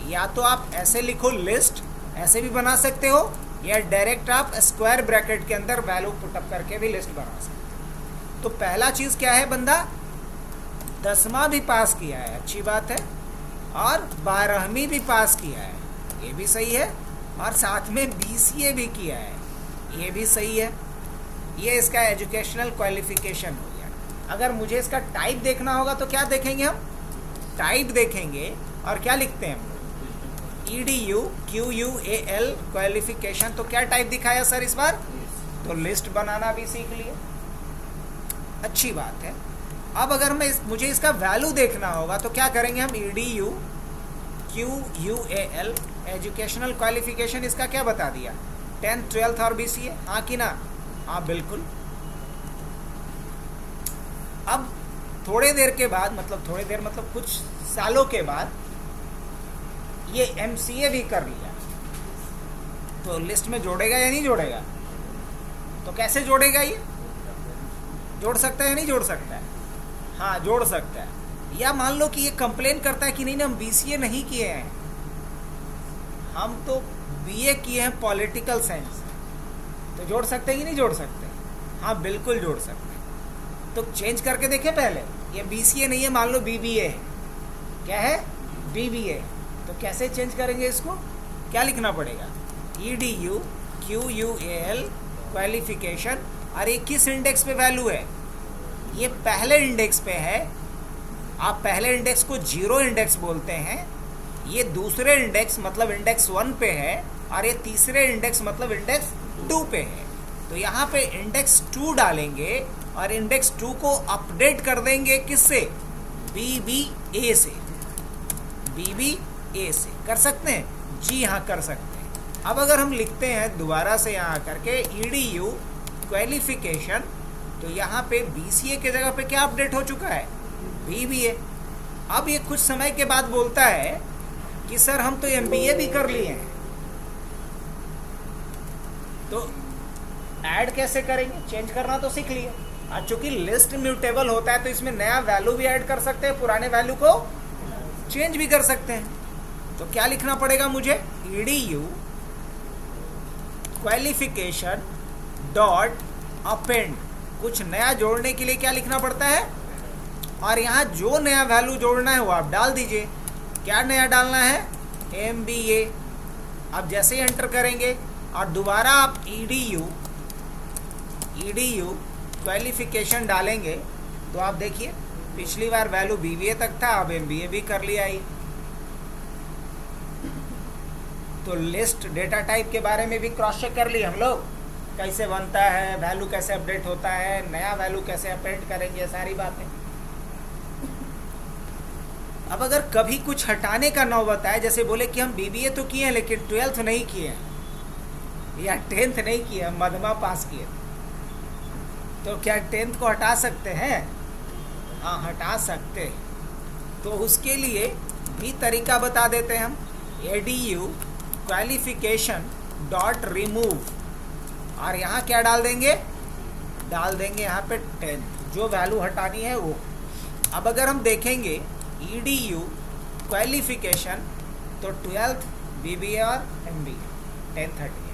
या तो आप ऐसे लिखो लिस्ट, ऐसे भी बना सकते हो, या डायरेक्ट आप स्क्वायर ब्रैकेट के अंदर वैल्यू पुटअप करके भी लिस्ट बना सकते हो। तो पहला चीज़ क्या है? बंदा 10वां भी पास किया है, अच्छी बात है, और 12वीं भी पास किया है, ये भी सही है, और साथ में BCA भी किया है, ये भी सही है। ये इसका एजुकेशनल क्वालिफिकेशन हो गया। अगर मुझे इसका टाइप देखना होगा तो क्या देखेंगे हम? टाइप देखेंगे, और क्या लिखते हैं हम? EDU QUAL qualification. तो क्या टाइप दिखाया सर इस बार? तो लिस्ट बनाना भी सीख लिए, अच्छी बात है। अब अगर मुझे इसका वैल्यू देखना होगा तो क्या करेंगे हम? EDU QUAL एजुकेशनल क्वालिफिकेशन, इसका क्या बता दिया? 10th 12th और BCA, हाँ कि ना? हाँ बिल्कुल। अब थोड़े देर के बाद, मतलब कुछ सालों के बाद ये MCA भी कर लिया, तो लिस्ट में जोड़ेगा या नहीं जोड़ेगा? तो कैसे जोड़ेगा? ये जोड़ सकता है या नहीं जोड़ सकता है? हाँ जोड़ सकता है। या मान लो कि ये कंप्लेन करता है कि नहीं हम BCA नहीं किए हैं, हम तो BA किए हैं पॉलिटिकल साइंस, तो जोड़ सकते हैं कि नहीं जोड़ सकते? हाँ बिल्कुल जोड़ सकते हैं। तो चेंज करके देखें पहले, ये BCA नहीं है, मान लो BBA है। क्या है? BBA। तो कैसे चेंज करेंगे इसको? क्या लिखना पड़ेगा? EDU QUAL qualification. और ये किस इंडेक्स पे वैल्यू है? ये पहले इंडेक्स पे है। आप पहले इंडेक्स को 0 इंडेक्स बोलते हैं, ये दूसरे इंडेक्स मतलब इंडेक्स 1 पे है, और ये तीसरे इंडेक्स मतलब इंडेक्स 2 पे है। तो यहाँ पे इंडेक्स 2 डालेंगे और इंडेक्स 2 को अपडेट कर देंगे किससे? BBA से। BBA से कर सकते हैं? जी हाँ कर सकते हैं। अब अगर हम लिखते हैं दोबारा से यहाँ करके EDU क्वालिफिकेशन, तो यहाँ पे BCA के जगह पे क्या अपडेट हो चुका है? BBA। अब ये कुछ समय के बाद बोलता है कि सर हम तो MBA भी कर लिए हैं, तो ऐड कैसे करेंगे? चेंज करना तो सीख लिए। आज चूंकि लिस्ट म्यूटेबल होता है तो इसमें नया वैल्यू भी ऐड कर सकते हैं, पुराने वैल्यू को चेंज भी कर सकते हैं। तो क्या लिखना पड़ेगा मुझे? EDU qualification dot append. कुछ नया जोड़ने के लिए क्या लिखना पड़ता है? और यहाँ जो नया वैल्यू जोड़ना है वो आप डाल दीजिए। क्या नया डालना है? MBA। अब जैसे ही एंटर करेंगे और दोबारा आप EDU क्वालिफिकेशन डालेंगे तो आप देखिए पिछली बार वैल्यू BBA तक था, अब MBA भी कर लिया ही। तो लिस्ट डेटा टाइप के बारे में भी क्रॉस चेक कर लिए हम लोग, कैसे बनता है, वैल्यू कैसे अपडेट होता है, नया वैल्यू कैसे अपेंड करेंगे, सारी बातें। अब अगर कभी कुछ हटाने का नौबत आए, जैसे बोले कि हम BBA तो किए हैं लेकिन 12th नहीं किए हैं या 10th नहीं किए, हम मध्यमा पास किए, तो क्या 10th को हटा सकते हैं? हाँ, हटा सकते हैं। तो उसके लिए भी तरीका बता देते हैं हम। EDU क्वालिफिकेशन डॉट रिमूव, और यहाँ क्या डाल देंगे? डाल देंगे यहाँ पे 10th, जो वैल्यू हटानी है वो। अब अगर हम देखेंगे EDU क्वालिफिकेशन, तो 12th BBA और MBA, 10th हट गया।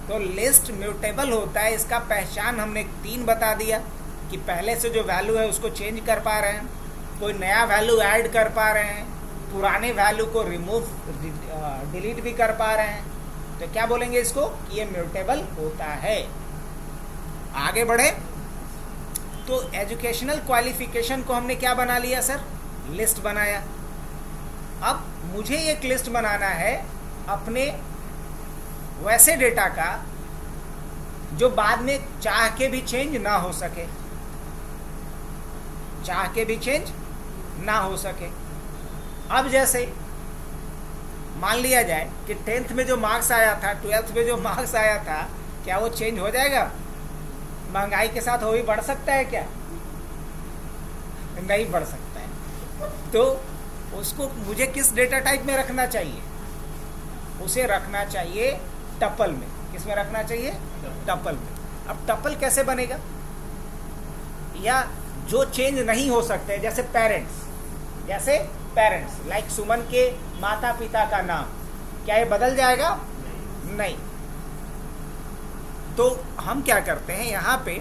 तो लिस्ट म्यूटेबल होता है, इसका पहचान हमने 3 बता दिया कि पहले से जो वैल्यू है उसको चेंज कर पा रहे हैं, कोई नया वैल्यू ऐड कर पा रहे हैं, पुराने वैल्यू को रिमूव डिलीट भी कर पा रहे हैं। तो क्या बोलेंगे इसको? कि ये म्यूटेबल होता है। आगे बढ़े तो एजुकेशनल क्वालिफिकेशन को हमने क्या बना लिया सर? लिस्ट बनाया। अब मुझे एक लिस्ट बनाना है अपने वैसे डेटा का जो बाद में चाह के भी चेंज ना हो सके, चाह के भी चेंज ना हो सके। अब जैसे मान लिया जाए कि 10th में जो मार्क्स आया था, 12th में जो मार्क्स आया था, क्या वो चेंज हो जाएगा? महंगाई के साथ वो भी बढ़ सकता है क्या? नहीं बढ़ सकता है। तो उसको मुझे किस डेटा टाइप में रखना चाहिए? उसे रखना चाहिए टपल में। किस में रखना चाहिए? टपल में। अब टपल कैसे बनेगा? या जो चेंज नहीं हो सकते, जैसे पेरेंट्स, लाइक सुमन के माता पिता का नाम, क्या ये बदल जाएगा? नहीं। तो हम क्या करते हैं, यहाँ पे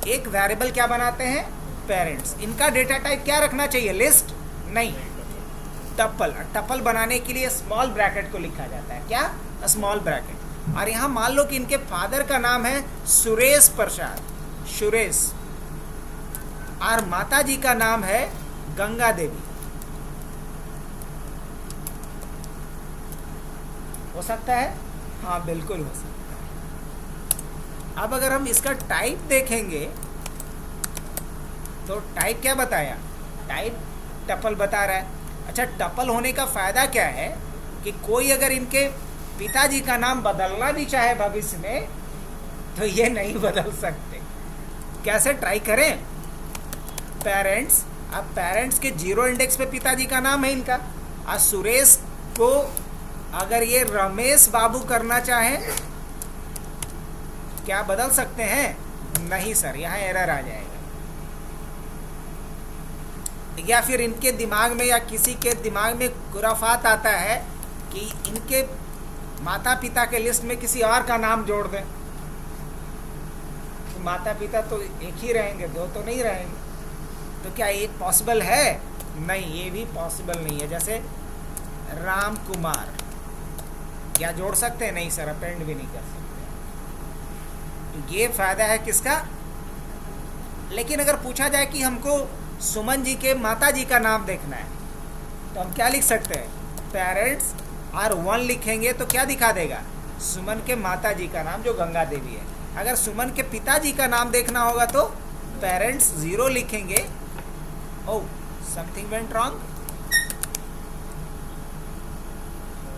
एक वेरिएबल क्या बनाते हैं? पेरेंट्स। इनका डेटा टाइप क्या रखना चाहिए? लिस्ट नहीं, टपल। टपल बनाने के लिए स्मॉल ब्रैकेट को लिखा जाता है। क्या? Small bracket. और यहाँ मान लो कि इनके फादर का नाम है सुरेश प्रसाद, सुरेश, और माता जी का नाम है गंगा देवी। हो सकता है? हाँ, बिल्कुल हो सकता है। अब अगर हम इसका टाइप देखेंगे तो टाइप क्या बताया? टाइप टपल बता रहा है। अच्छा, टपल होने का फायदा क्या है कि कोई अगर इनके पिताजी का नाम बदलना भी चाहे भविष्य में तो ये नहीं बदल सकते। कैसे? ट्राई करें। पेरेंट्स, अब पेरेंट्स के 0 इंडेक्स पे पिताजी का नाम है इनका, और सुरेश को अगर ये रमेश बाबू करना चाहे, क्या बदल सकते हैं? नहीं सर, यहाँ एरर आ जाएगा। या फिर इनके दिमाग में या किसी के दिमाग में खुराफात आता है कि इनके माता पिता के लिस्ट में किसी और का नाम जोड़ दें, तो माता पिता तो एक ही रहेंगे, 2 तो नहीं रहेंगे। तो क्या ये पॉसिबल है? नहीं, ये भी पॉसिबल नहीं है। जैसे राम कुमार, क्या जोड़ सकते हैं? नहीं सर, अपेंड भी नहीं कर सकते। ये फायदा है किसका? लेकिन अगर पूछा जाए कि हमको सुमन जी के माता जी का नाम देखना है, तो हम क्या लिख सकते हैं? पेरेंट्स और 1 लिखेंगे तो क्या दिखा देगा? सुमन के माता जी का नाम, जो गंगा देवी है। अगर सुमन के पिताजी का नाम देखना होगा तो पेरेंट्स 0 लिखेंगे। ओह, समथिंग वेंट रॉन्ग।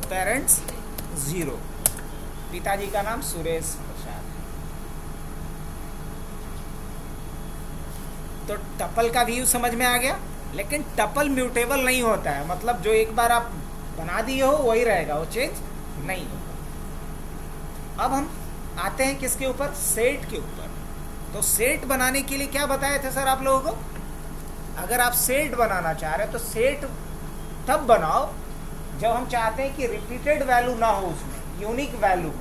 पेरेंट्स 0, पिताजी का नाम सुरेश प्रसाद है। तो टपल का व्यू समझ में आ गया। लेकिन टपल म्यूटेबल नहीं होता है, मतलब जो एक बार आप बना दिए हो वही रहेगा, वो चेंज नहीं होगा। अब हम आते हैं किसके ऊपर, सेट के ऊपर। तो सेट बनाने के लिए क्या बताए थे सर आप लोगों को, अगर आप सेट बनाना चाह रहे हो तो सेट तब बनाओ जब हम चाहते हैं कि रिपीटेड वैल्यू ना हो, उसमें यूनिक वैल्यू हो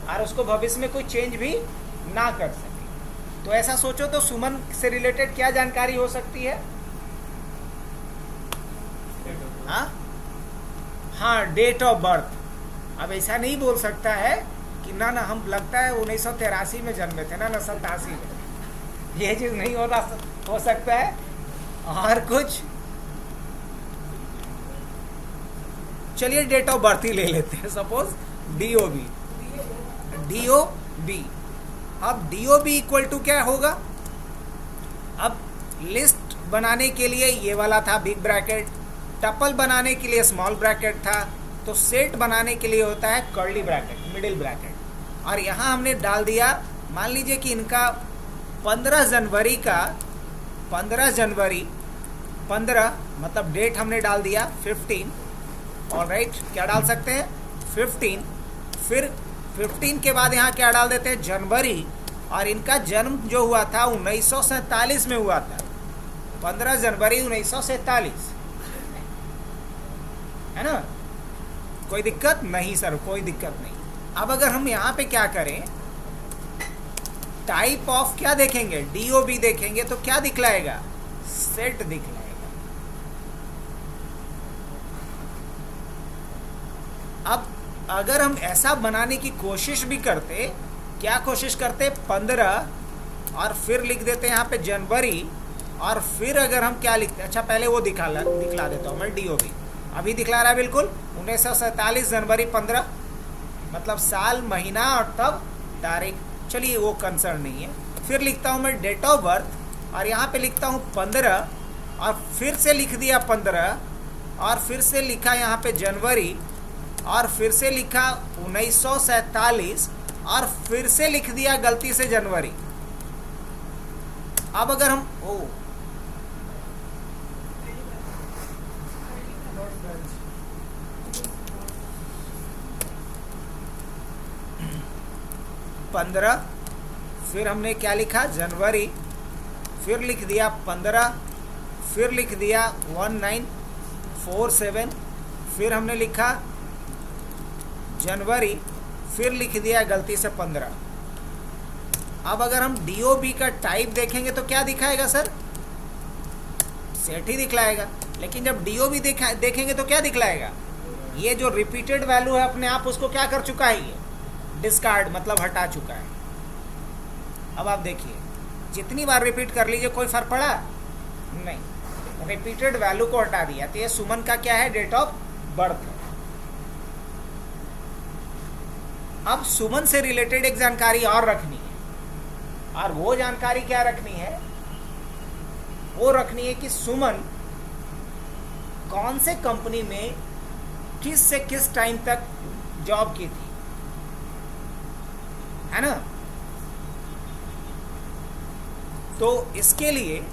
और उसको भविष्य में कोई चेंज भी ना कर सके। तो ऐसा सोचो तो सुमन से रिलेटेड क्या जानकारी हो सकती है? हाँ, डेट ऑफ बर्थ। अब ऐसा नहीं बोल सकता है कि ना हम लगता है 1983 में जन्मे थे ना 87 में, ये चीज नहीं हो सकता है। और कुछ, चलिए डेट ऑफ बर्थ ही ले लेते हैं, सपोज DOB। अब DOB इक्वल टू क्या होगा? अब लिस्ट बनाने के लिए ये वाला था बिग ब्रैकेट, टपल बनाने के लिए स्मॉल ब्रैकेट था, तो सेट बनाने के लिए होता है कर्ली ब्रैकेट, मिडिल ब्रैकेट। और यहाँ हमने डाल दिया, मान लीजिए कि इनका 15 जनवरी का 15 मतलब डेट हमने डाल दिया 15, ऑलराइट, क्या डाल सकते हैं 15। फिर 15 के बाद यहाँ क्या डाल देते हैं, जनवरी, और इनका जन्म जो हुआ था 1947 में हुआ था, 15 जनवरी 1947, है ना। कोई दिक्कत नहीं सर, कोई दिक्कत नहीं। अब अगर हम यहाँ पे क्या करें, टाइप ऑफ क्या देखेंगे, DOB देखेंगे, तो क्या दिखलाएगा, सेट दिखलाएगा। अब अगर हम ऐसा बनाने की कोशिश भी करते, क्या कोशिश करते, 15 और फिर लिख देते यहाँ पे जनवरी, और फिर अगर हम क्या लिखते, अच्छा पहले वो दिखला देता हूँ मैं, DOB अभी दिखला रहा है बिल्कुल, 1947 जनवरी 15, मतलब साल, महीना और तब तारीख। चलिए वो कंसर्न नहीं है। फिर लिखता हूँ मैं डेट ऑफ बर्थ, और यहाँ पे लिखता हूँ 15, और फिर से लिख दिया 15, और फिर से लिखा यहाँ पे जनवरी, और फिर से लिखा 1947, और फिर से लिख दिया गलती से जनवरी। अब अगर हम 15, फिर हमने क्या लिखा, जनवरी, फिर लिख दिया 15, फिर लिख दिया 1947, फिर हमने लिखा जनवरी, फिर लिख दिया गलती से 15। अब अगर हम DOB का टाइप देखेंगे तो क्या दिखाएगा सर, सेट ही दिखलाएगा। लेकिन जब DOB देखेंगे तो क्या दिखलाएगा, ये जो रिपीटेड वैल्यू है अपने आप उसको क्या कर चुका है, ये डिस्कार्ड, मतलब हटा चुका है। अब आप देखिए, जितनी बार रिपीट कर लीजिए कोई फर्क पड़ा नहीं, रिपीटेड वैल्यू को हटा दिया। तो ये सुमन का क्या है, डेट ऑफ बर्थ है। अब सुमन से रिलेटेड एक जानकारी और रखनी है, और वो जानकारी क्या रखनी है, वो रखनी है कि सुमन कौन से कंपनी में किस से किस टाइम तक जॉब की थी, है ना। तो इसके लिए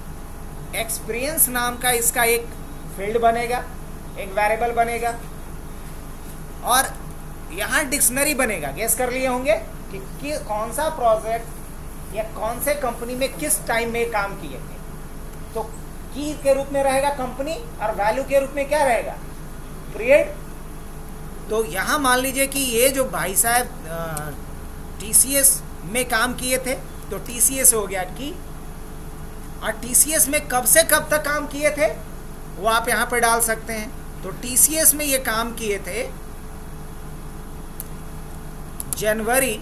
एक्सपीरियंस नाम का इसका एक फील्ड बनेगा, एक वेरिएबल बनेगा, और यहाँ डिक्शनरी बनेगा। गेस कर लिए होंगे कि कौन सा प्रोजेक्ट या कौन से कंपनी में किस टाइम में काम किए थे। तो की के रूप में रहेगा कंपनी, और वैल्यू के रूप में क्या रहेगा, पीरियड। तो यहाँ मान लीजिए कि ये जो भाई साहब TCS में काम किए थे, तो TCS हो गया की, और TCS में कब से कब तक काम किए थे वो आप यहाँ पे डाल सकते हैं। तो TCS में ये काम किए थे जनवरी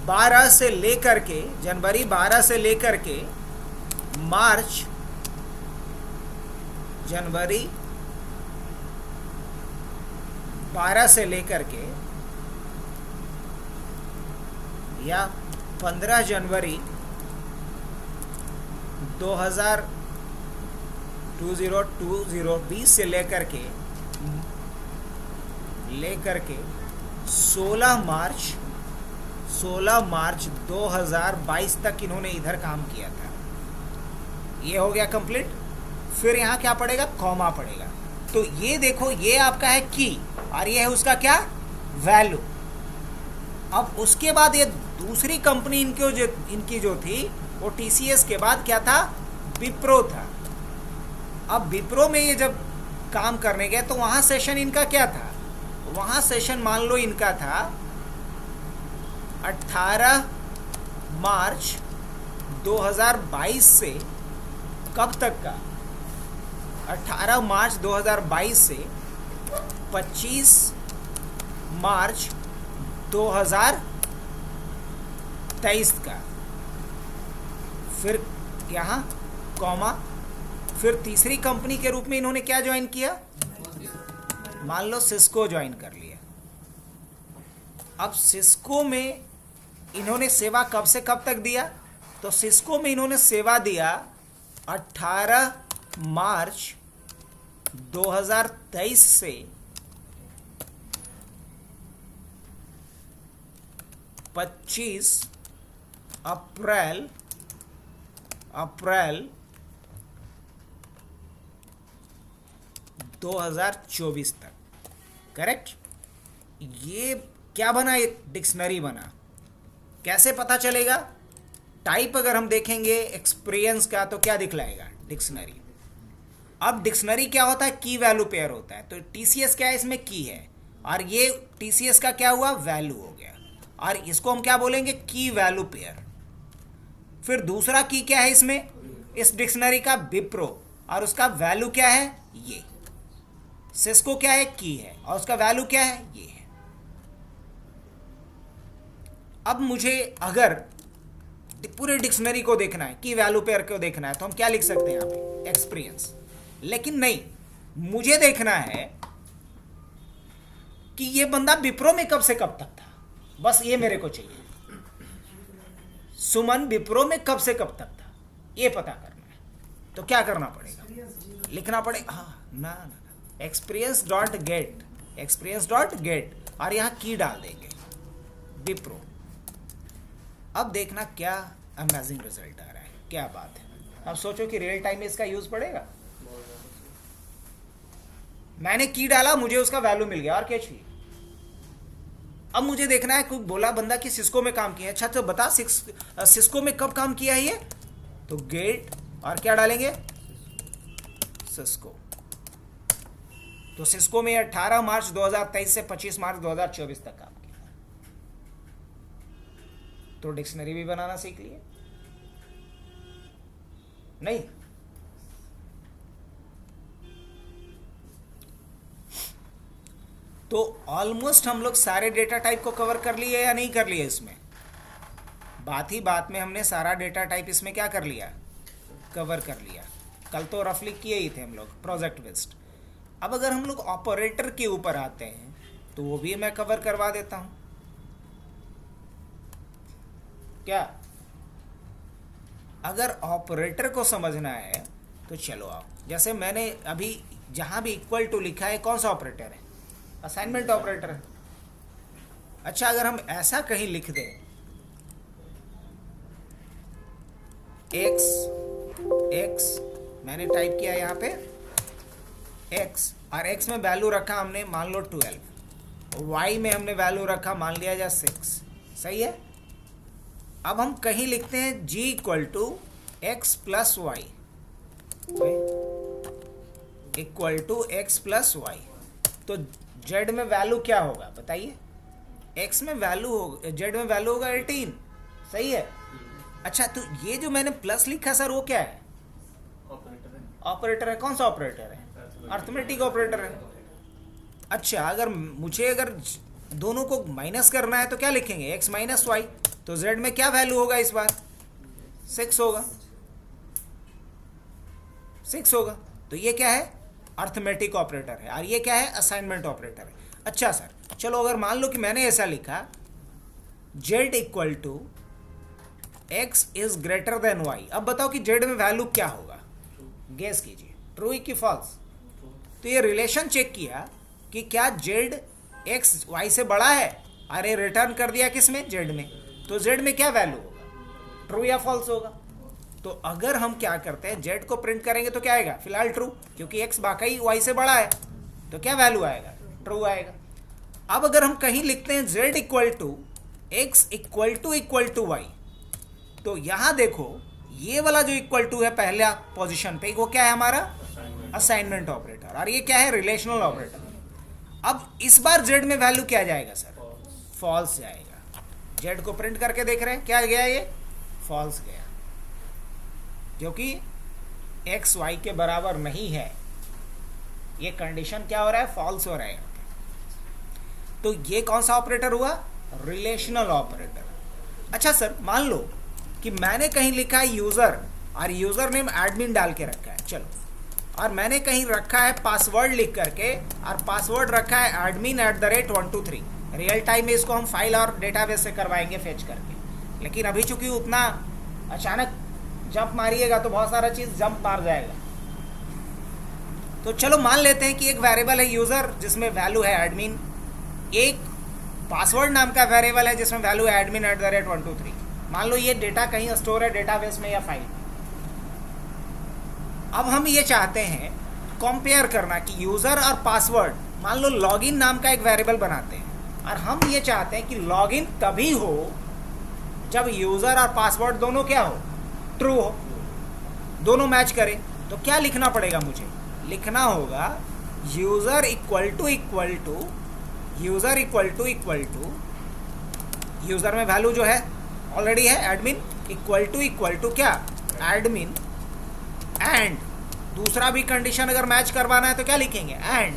12 से लेकर के मार्च, जनवरी 12 से लेकर के या 15 जनवरी 2020 से लेकर के लेकर के 16 मार्च 2022 तक इन्होंने इधर काम किया था। ये हो गया कंप्लीट। फिर यहाँ क्या पड़ेगा, कॉमा पड़ेगा। तो ये देखो, ये आपका है की और ये है उसका क्या, वैल्यू। अब उसके बाद ये दूसरी कंपनी इनकी जो थी वो टीसीएस के बाद क्या था, विप्रो था। अब विप्रो में ये जब काम करने गए तो वहां सेशन इनका क्या था, वहां सेशन मान लो इनका था 18 मार्च 2022 से कब तक का, 18 मार्च 2022 से 25 मार्च 2023 का। फिर यहाँ कॉमा, फिर तीसरी कंपनी के रूप में इन्होंने क्या ज्वाइन किया, मान लो सिस्को ज्वाइन कर लिया। अब सिस्को में इन्होंने सेवा कब से कब तक दिया, तो सिस्को में इन्होंने सेवा दिया 18 मार्च 2023 से 25 अप्रैल 2024 तक। करेक्ट। ये क्या बना, एक डिक्शनरी बना। कैसे पता चलेगा, टाइप अगर हम देखेंगे एक्सपीरियंस का तो क्या दिखलाएगा, डिक्शनरी। अब डिक्शनरी क्या होता है, की वैल्यू पेयर होता है। तो टीसीएस क्या है, इसमें की है और ये टीसीएस का क्या हुआ, वैल्यू हो गया, और इसको हम क्या बोलेंगे, की वैल्यू पेयर। फिर दूसरा की क्या है इसमें, इस डिक्शनरी का, विप्रो, और उसका वैल्यू क्या है, ये। सिस्को क्या है, की है, और उसका वैल्यू क्या है, ये है। अब मुझे अगर पूरे डिक्शनरी को देखना है, की वैल्यू पेयर को देखना है, तो हम क्या लिख सकते हैं यहाँ पे, एक्सपीरियंस। लेकिन नहीं, मुझे देखना है कि ये बंदा विप्रो में कब से कब तक था, बस ये मेरे को चाहिए। सुमन विप्रो में कब से कब तक था, ये पता करना है। तो क्या करना पड़ेगा, लिखना पड़ेगा, हाँ ना, एक्सपीरियंस डॉट गेट, और यहाँ की डाल देंगे, विप्रो। अब देखना क्या अमेजिंग रिजल्ट आ रहा है, क्या बात है। अब सोचो कि रियल टाइम में इसका यूज पड़ेगा। मैंने की डाला, मुझे उसका वैल्यू मिल गया, और क्या चाहिए। अब मुझे देखना है, कोई बोला बंदा कि सिस्को में काम किया है। अच्छा तो बता सिस्को में कब काम किया है ये, तो गेट और क्या डालेंगे, सिस्को। तो सिस्को में 18 मार्च 2023 से 25 मार्च 2024 तक काम किया। तो डिक्शनरी भी बनाना सीख लिए, नहीं। तो ऑलमोस्ट हम लोग सारे डेटा टाइप को कवर कर लिए या नहीं कर लिए। इसमें बात ही बात में हमने सारा डेटा टाइप इसमें क्या कर लिया, कवर कर लिया। कल तो रफली किए ही थे हम लोग प्रोजेक्ट बेस्ड। अब अगर हम लोग ऑपरेटर के ऊपर आते हैं तो वो भी मैं कवर करवा देता हूं। क्या, अगर ऑपरेटर को समझना है तो चलो आओ। जैसे मैंने अभी जहां भी इक्वल टू लिखा है, कौन सा ऑपरेटर है, असाइनमेंट ऑपरेटर है। अच्छा अगर हम ऐसा कहीं लिख दें, एक्स मैंने टाइप किया यहाँ पे एक्स, और एक्स में वैल्यू रखा हमने मान लो 12, वाई में हमने वैल्यू रखा मान लिया जा 6, सही है। अब हम कहीं लिखते हैं g equal to X plus Y, equal to X plus Y. तो z में वैल्यू क्या होगा बताइए, x में वैल्यू होगा, z में वैल्यू होगा 18, सही है। अच्छा तो ये जो मैंने प्लस लिखा सर वो क्या है, ऑपरेटर है। कौन सा ऑपरेटर है, अर्थमेटिक ऑपरेटर है। अच्छा अगर मुझे दोनों को माइनस करना है तो क्या लिखेंगे, x माइनस वाई। तो z में क्या वैल्यू होगा इस बार, 6 होगा, 6 होगा। तो ये क्या है, अर्थमेटिक ऑपरेटर है, और ये क्या है, असाइनमेंट ऑपरेटर है। अच्छा सर चलो अगर मान लो कि मैंने ऐसा लिखा z equal to x is greater than y। अब बताओ कि z में वैल्यू क्या होगा, गेस कीजिए, ट्रू की फॉल्स। तो ये रिलेशन चेक किया कि क्या z एक्स वाई से बड़ा है, अरे रिटर्न कर दिया किस में, जेड में, तो जेड में क्या वैल्यू होगा, ट्रू या फॉल्स होगा। तो अगर हम क्या करते हैं, जेड को प्रिंट करेंगे तो क्या आएगा, फिलहाल ट्रू, क्योंकि एक्स वाकई वाई से बड़ा है, तो क्या वैल्यू आएगा, ट्रू आएगा। अब अगर हम कहीं लिखते हैं Z equal to X equal to Y, तो यहां देखो ये वाला जो इक्वल टू है पहला पोजीशन पे, वो क्या है हमारा असाइनमेंट ऑपरेटर, और ये क्या है, रिलेशनल ऑपरेटर। अब इस बार जेड में वैल्यू क्या जाएगा सर, फॉल्स जाएगा। जेड को प्रिंट करके देख रहे हैं, क्या गया, ये फॉल्स गया, क्योंकि एक्स वाई के बराबर नहीं है। ये कंडीशन क्या हो रहा है, फॉल्स हो रहा है। तो ये कौन सा ऑपरेटर हुआ, रिलेशनल ऑपरेटर। अच्छा सर, मान लो कि मैंने कहीं लिखा है यूजर, और यूजर नेम एडमिन डाल के रखा है, चलो, और मैंने कहीं रखा है पासवर्ड लिख करके, और पासवर्ड रखा है admin@123। रियल टाइम में इसको हम फाइल और डेटाबेस से करवाएंगे फेच करके, लेकिन अभी चूंकि उतना अचानक जंप मारिएगा तो बहुत सारा चीज जंप मार जाएगा। तो चलो मान लेते हैं कि एक वेरिएबल है यूजर जिसमें वैल्यू है एडमिन, एक पासवर्ड नाम का वेरिएबल है जिसमें वैल्यू है admin@123। मान लो ये डेटा कहीं स्टोर है डेटाबेस में या फाइल में। अब हम ये चाहते हैं कंपेयर करना कि यूजर और पासवर्ड, मान लो लॉगिन नाम का एक वेरिएबल बनाते हैं, और हम ये चाहते हैं कि लॉगिन तभी हो जब यूजर और पासवर्ड दोनों क्या हो, ट्रू हो, दोनों मैच करे। तो क्या लिखना पड़ेगा मुझे, लिखना होगा यूजर इक्वल टू यूजर में वैल्यू जो है ऑलरेडी है एडमिन, इक्वल टू क्या, एडमिन, एंड दूसरा भी कंडीशन अगर मैच करवाना है तो क्या लिखेंगे, and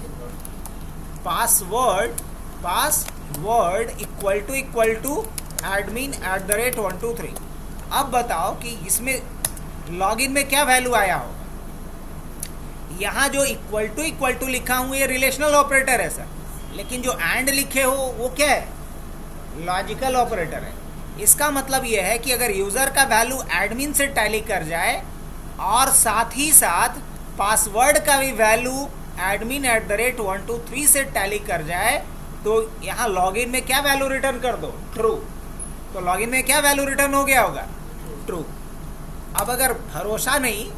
password equal to admin@123। अब बताओ कि इसमें लॉगिन में क्या वैल्यू आया होगा। यहाँ जो इक्वल टू लिखा हूँ ये रिलेशनल ऑपरेटर है सर, लेकिन जो एंड लिखे हो वो क्या है, लॉजिकल ऑपरेटर है। इसका मतलब ये है कि अगर यूजर का वैल्यू एडमिन से टैली कर जाए और साथ ही साथ पासवर्ड का भी वैल्यू admin@123 से टैली कर जाए, तो यहाँ लॉगिन में क्या वैल्यू रिटर्न कर दो, ट्रू। तो लॉगिन में क्या वैल्यू रिटर्न हो गया होगा, ट्रू। अब अगर भरोसा नहीं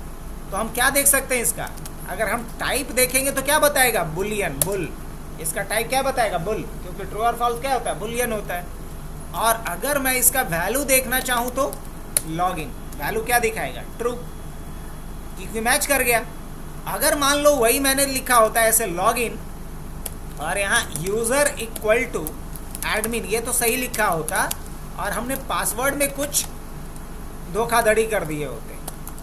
तो हम क्या देख सकते हैं इसका, अगर हम टाइप देखेंगे तो क्या बताएगा, बुलियन, बुल। इसका टाइप क्या बताएगा, बुल, क्योंकि ट्रू और फॉल्स क्या होता है, बुलियन होता है। और अगर मैं इसका वैल्यू देखना चाहूँ तो लॉगिन, वैल्यू क्या दिखाएगा, ट्रू, क्योंकि मैच कर गया। अगर मान लो वही मैंने लिखा होता है ऐसे लॉगिन, और यहाँ यूजर इक्वल टू एडमिन, ये तो सही लिखा होता, और हमने पासवर्ड में कुछ धोखाधड़ी कर दिए होते,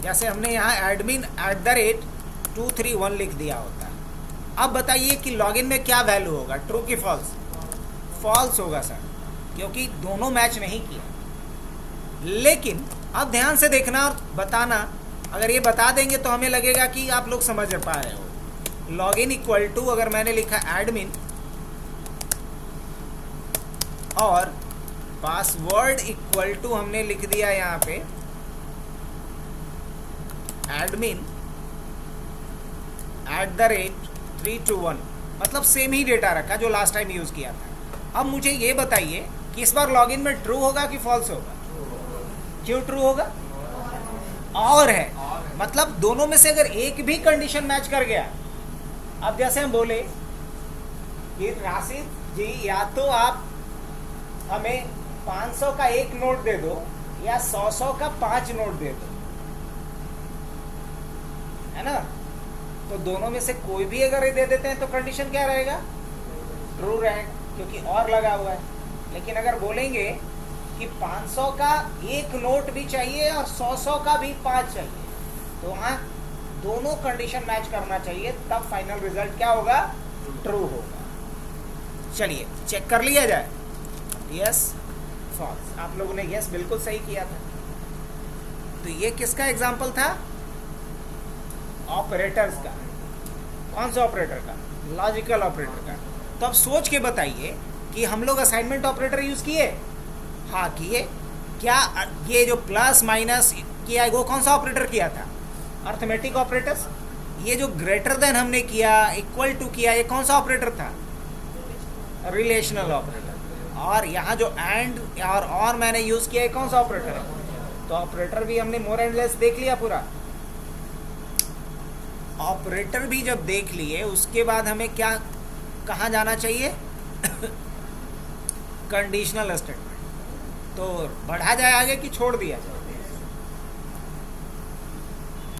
जैसे हमने यहाँ admin@231 लिख दिया होता। अब बताइए कि लॉगिन में क्या वैल्यू होगा, ट्रू की फॉल्स, फॉल्स होगा सर, क्योंकि दोनों मैच नहीं किया। लेकिन अब ध्यान से देखना और बताना, अगर ये बता देंगे तो हमें लगेगा कि आप लोग समझ पा रहे हो। लॉगिन इक्वल टू अगर मैंने लिखा एडमिन और पासवर्ड इक्वल टू हमने लिख दिया यहाँ पे admin@321, मतलब सेम ही डेटा रखा जो लास्ट टाइम यूज किया था। अब मुझे ये बताइए कि इस बार लॉगिन में ट्रू होगा कि फॉल्स होगा, क्यों ट्रू होगा, और है, मतलब दोनों में से अगर एक भी कंडीशन मैच कर गया। अब जैसे हम बोले कि राशिद जी या तो आप हमें 500 का एक नोट दे दो या 100 का 5 नोट दे दो, है ना। तो दोनों में से कोई भी अगर ये दे देते हैं तो कंडीशन क्या रहेगा, ट्रू रहेगा, क्योंकि और लगा हुआ है। लेकिन अगर बोलेंगे कि 500 का एक नोट भी चाहिए और 100 का भी 5 चाहिए, तो वहाँ दोनों कंडीशन मैच करना चाहिए, तब फाइनल रिजल्ट क्या होगा, ट्रू होगा। चलिए चेक कर लिया जाए, यस फॉल्स। आप लोगों ने यस बिल्कुल सही किया था। तो ये किसका एग्जाम्पल था, ऑपरेटर्स का। कौन सा ऑपरेटर का, लॉजिकल ऑपरेटर का। तो अब सोच के बताइए कि हम लोग असाइनमेंट ऑपरेटर यूज किए, हाँ किए। क्या ये जो प्लस माइनस किया वो कौन सा ऑपरेटर किया था, अर्थमेटिक ऑपरेटर्स। ये जो ग्रेटर देन हमने किया, इक्वल टू किया, ये कौन सा ऑपरेटर था, रिलेशनल ऑपरेटर। और यहाँ जो एंड और मैंने यूज़ किया है कौन सा ऑपरेटर है? तो ऑपरेटर भी हमने मोर एंड लेस देख लिया पूरा। ऑपरेटर भी जब देख लिए उसके बाद हमें क्या कहाँ जाना चाहिए? Conditional statement. तो बढ़ा जाए आगे कि छोड़ दिया जाए?